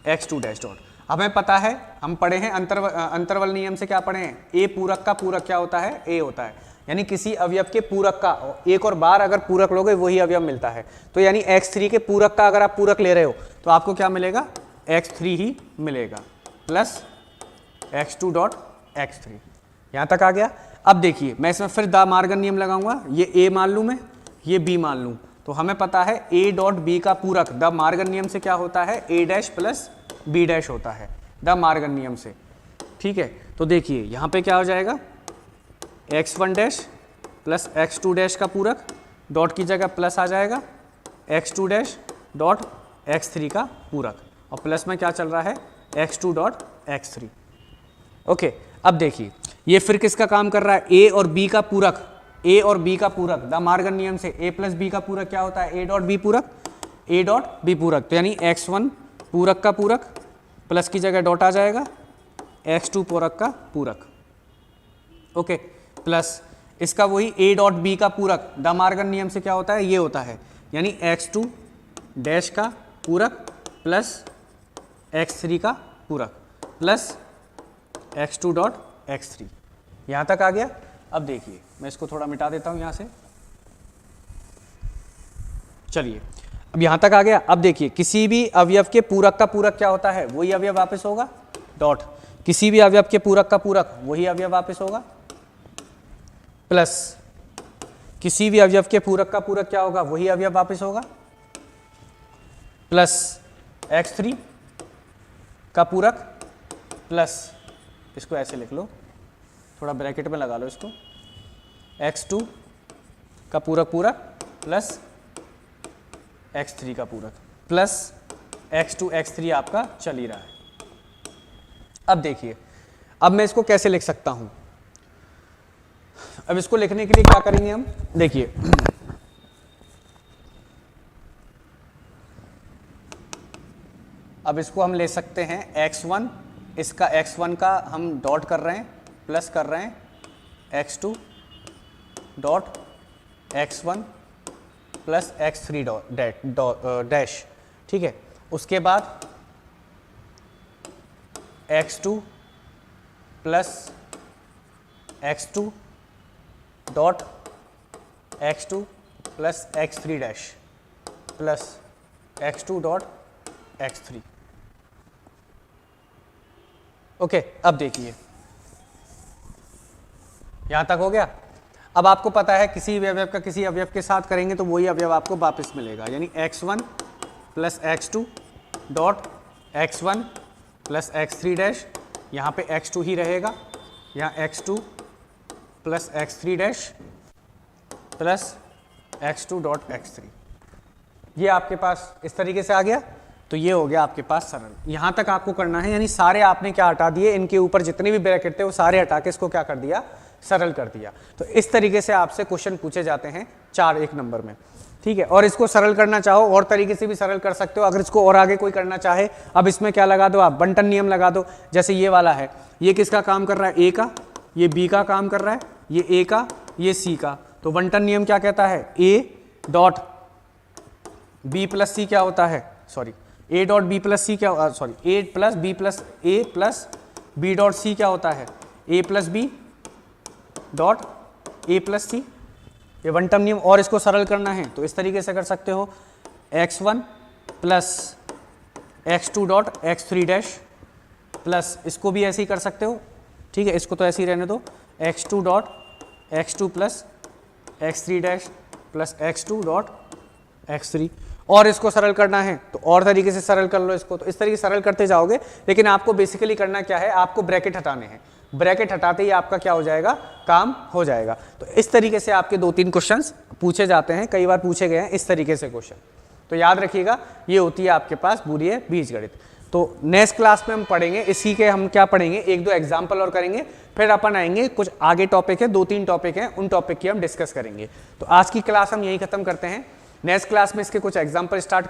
x2 डैश डॉट, हमें पता है, हम पढ़े हैं अंतरवल नियम से, क्या पढ़े हैं, a पूरक का पूरक क्या होता है, a होता है, यानी किसी अवयव के पूरक का एक और बार अगर पूरक लोगे वही अवयव मिलता है। तो यानी x3 के पूरक का अगर आप पूरक ले रहे हो तो आपको क्या मिलेगा, x3 ही मिलेगा प्लस x2 डॉट x3, यहां तक आ गया। अब देखिए मैं इसमें फिर द मार्गन नियम लगाऊंगा, ये a मान लूं मैं, ये b मान लूं, तो हमें पता है a डॉट b का पूरक द मार्गन नियम से क्या होता है, a dash plus b dash होता है द मार्गन नियम से, ठीक है। तो देखिए यहाँ पे क्या हो जाएगा, x1 dash plus x2 dash का पूरक, डॉट की जगह प्लस आ जाएगा, x2 डैश डॉट x3 का पूरक, और प्लस में क्या चल रहा है, x2 डॉट x3, ओके। अब देखिए ये फिर किसका काम कर रहा है, a और b का पूरक, a और b का पूरक द मार्गन नियम से a प्लस b का पूरक क्या होता है, a डॉट b पूरक, a डॉट b पूरक, तो यानी x1 पूरक का पूरक प्लस की जगह डॉट आ जाएगा, x2 पूरक का पूरक, ओके, प्लस इसका वही a डॉट b का पूरक द मार्गन नियम से क्या होता है, ये होता है, यानी x2 डैश का पूरक प्लस x3 का पूरक प्लस x2 डॉट x3, यहाँ तक आ गया। अब देखिए मैं इसको थोड़ा मिटा देता हूँ यहाँ से, चलिए अब यहाँ तक आ गया। अब देखिए किसी भी अवयव के पूरक का पूरक क्या होता है, वही अवयव वापस होगा, डॉट किसी भी अवयव के पूरक का पूरक वही अवयव वापस होगा, प्लस किसी भी अवयव के पूरक का पूरक क्या होगा, वही अवयव वापस होगा, प्लस x3 का पूरक प्लस, इसको ऐसे लिख लो, थोड़ा ब्रैकेट में लगा लो इसको, x2 का पूरक पूरक प्लस x3 का पूरक प्लस x2 x3 आपका चल ही रहा है। अब देखिए अब मैं इसको कैसे लिख सकता हूं, अब इसको लिखने के लिए क्या करेंगे हम, देखिए अब इसको हम ले सकते हैं x1, इसका x1 का हम डॉट कर रहे हैं, प्लस कर रहे हैं x2 dot x1 plus x3 dash, ठीक है। उसके बाद x2 plus x2 dot x2 plus x3 dash plus x2 dot x3, okay. अब देखिए यहां तक हो गया। अब आपको पता है किसी भी अवयव का किसी अवयव के साथ करेंगे तो वही अवयव आपको वापस मिलेगा, यानी x1 plus x2 dot x1 plus x3 dash, यहाँ पे x2 ही रहेगा, यहाँ x2 plus x3 dash plus x2 dot x3, ये आपके पास इस तरीके से आ गया। तो ये हो गया आपके पास सरल, यहाँ तक आपको करना है, यानी सारे आपने क्या हटा दिए, इनके ऊपर जितने भी ब्रैकेट थे वो सारे हटा के इसको क्या कर दिया, सरल कर दिया। तो इस तरीके से आपसे क्वेश्चन पूछे जाते हैं 4 एक नंबर में, ठीक है। और इसको सरल करना चाहो और तरीके से भी सरल कर सकते हो, अगर इसको और आगे कोई करना चाहे, अब इसमें क्या लगा दो आप, बंटन नियम लगा दो। जैसे ये वाला है, ये किसका काम कर रहा है, ए का, ये बी का काम कर रहा है, ये ए का, ये सी का, तो बंटन नियम क्या कहता है, ए डॉट बी प्लस सी क्या होता है, sorry A dot B plus सी क्या, sorry A plus B dot C क्या होता है, A plus B dot A plus C, ये वन टर्म नियम। और इसको सरल करना है तो इस तरीके से कर सकते हो, x1 plus x2 dot x3 dash plus, इसको भी ऐसे ही कर सकते हो, ठीक है, इसको तो ऐसे ही रहने दो, x2 dot x2 plus x3 dash plus x2 dot x3। और इसको सरल करना है तो और तरीके से सरल कर लो इसको, तो इस तरीके से सरल करते जाओगे। लेकिन आपको बेसिकली करना क्या है, आपको ब्रैकेट हटाने हैं, ब्रैकेट हटाते ही आपका क्या हो जाएगा, काम हो जाएगा। तो इस तरीके से आपके 2-3 क्वेश्चंस पूछे जाते हैं, कई बार पूछे गए हैं इस तरीके से क्वेश्चन। तो याद रखिएगा ये होती है आपके पास पूरी बीजगणित। तो नेक्स्ट क्लास में हम पढ़ेंगे इसी के, हम क्या पढ़ेंगे, 1-2 एग्जाम्पल और करेंगे, फिर अपन आएंगे कुछ आगे टॉपिक है, 2-3 टॉपिक हैं, उन टॉपिक की हम डिस्कस करेंगे। तो आज की क्लास हम यही खत्म करते हैं। नेक्स्ट क्लास में इसके कुछ एग्जाम्पल स्टार्ट